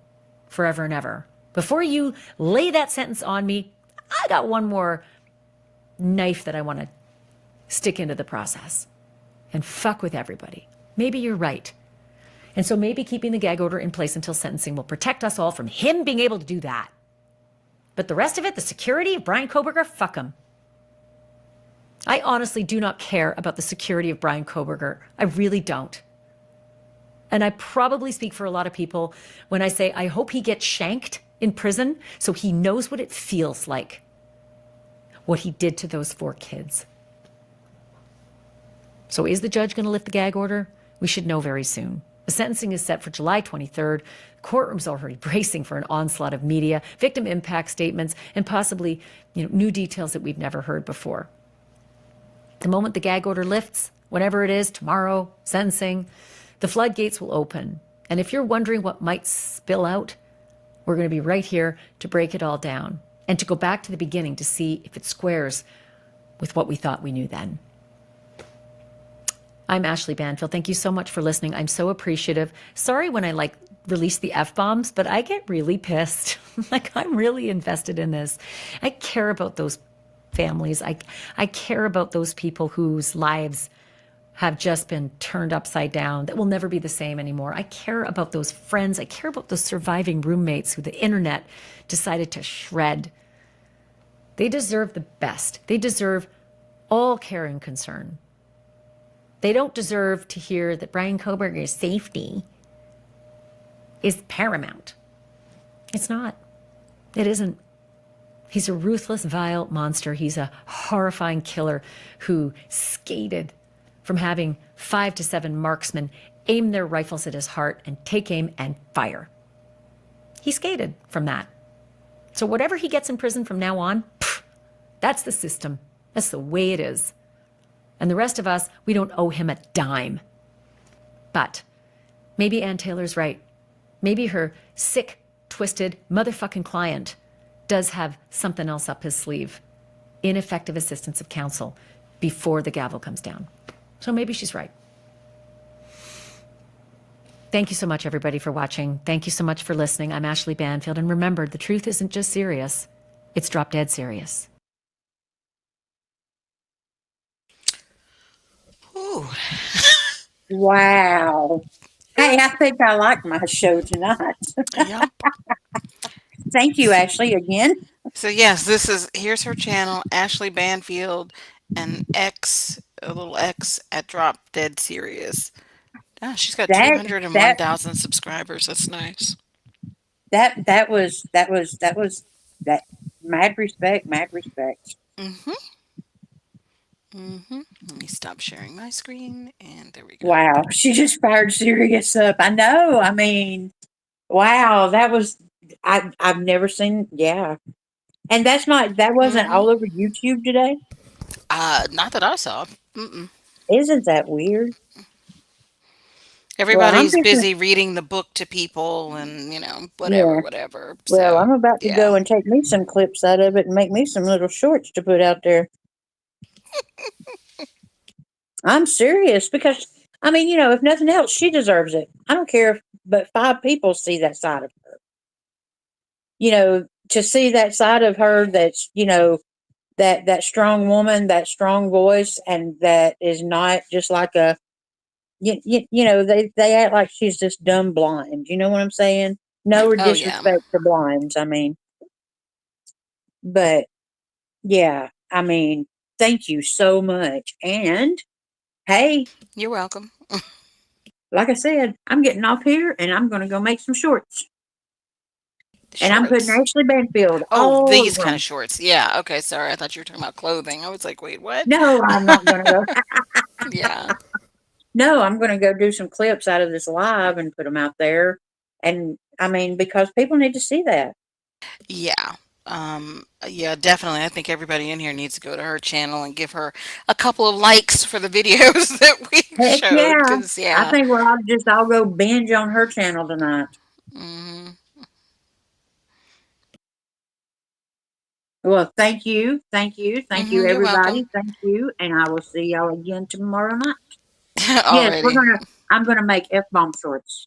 forever and ever. Before you lay that sentence on me, I got one more knife that I want to stick into the process and fuck with everybody. Maybe you're right. And so maybe keeping the gag order in place until sentencing will protect us all from him being able to do that. But the rest of it, the security of Brian Kohberger, fuck him. I honestly do not care about the security of Brian Kohberger. I really don't. And I probably speak for a lot of people when I say I hope he gets shanked in prison so he knows what it feels like, what he did to those 4 kids. So is the judge going to lift the gag order? We should know very soon. The sentencing is set for July 23rd. The courtroom's already bracing for an onslaught of media, victim impact statements, and possibly new details that we've never heard before. The moment the gag order lifts, whenever it is, tomorrow, sentencing, the floodgates will open. And if you're wondering what might spill out, we're going to be right here to break it all down and to go back to the beginning to see if it squares with what we thought we knew then. I'm Ashley Banfield. Thank you so much for listening. I'm so appreciative. Sorry when I release the F-bombs, but I get really pissed. I'm really invested in this. I care about those families. I care about those people whose lives have just been turned upside down, that will never be the same anymore. I care about those friends. I care about those surviving roommates who the internet decided to shred. They deserve the best. They deserve all care and concern. They don't deserve to hear that Brian Koberger's safety is paramount. It's not. It isn't. He's a ruthless, vile monster. He's a horrifying killer who skated from having 5 to 7 marksmen aim their rifles at his heart and take aim and fire. He skated from that. So whatever he gets in prison from now on, that's the system. That's the way it is. And the rest of us, we don't owe him a dime. But maybe Ann Taylor's right. Maybe her sick, twisted, motherfucking client does have something else up his sleeve. Ineffective assistance of counsel before the gavel comes down. So maybe she's right. Thank you so much, everybody, for watching. Thank you so much for listening. I'm Ashley Banfield. And remember, the truth isn't just serious. It's drop dead serious. Ooh. Wow. Hey, I think I like my show tonight. Yeah. Thank you, Ashley, again. So yes, here's her channel, Ashley Banfield, and a little X at Drop Dead Serious. Ah, she's got That 201,000 subscribers. That's nice. that was that mad respect, mad respect. Mm-hmm. Mm-hmm. Let me stop sharing my screen, and there we go. Wow, she just fired Sirius up. I know. I mean, wow, that was I've never seen. Yeah, and that wasn't Mm-hmm. all over YouTube today. Not that I saw. Mm-mm. Isn't that weird? Well, I'm Everybody's thinking. busy reading the book to people, and Yeah. whatever. Well, So I'm about to go yeah. and take me some clips out of it and make me some little shorts to put out there. I'm serious because I mean, if nothing else, she deserves it. I don't care if but 5 people see that side of her. To see that side of her that's, that strong woman, that strong voice, and that is not just like they act like she's just dumb blind. You know what I'm saying? No Oh yeah. disrespect to blinds. I mean, but yeah, I mean, thank you so much. And hey, You're welcome. like I said, I'm getting off here and I'm going to go make some shorts. And I'm putting Shorts. Ashley Banfield Oh, all these over kind of 'em. shorts. Yeah. Okay. Sorry. I thought you were talking about clothing. I was like, wait, what? No, I'm not going to go. Yeah. No, I'm going to go do some clips out of this live and put them out there. And I mean, because people need to see that. Yeah. Yeah, definitely. I think everybody in here needs to go to her channel and give her a couple of likes for the videos that we Heck showed. yeah. Because, I yeah. think we'll all go binge on her channel tonight. Hmm. Well, thank you. Thank you. Thank you, You're welcome. everybody. Thank you. And I will see y'all again tomorrow night. Yes, Alrighty. I'm gonna make F-bomb shorts.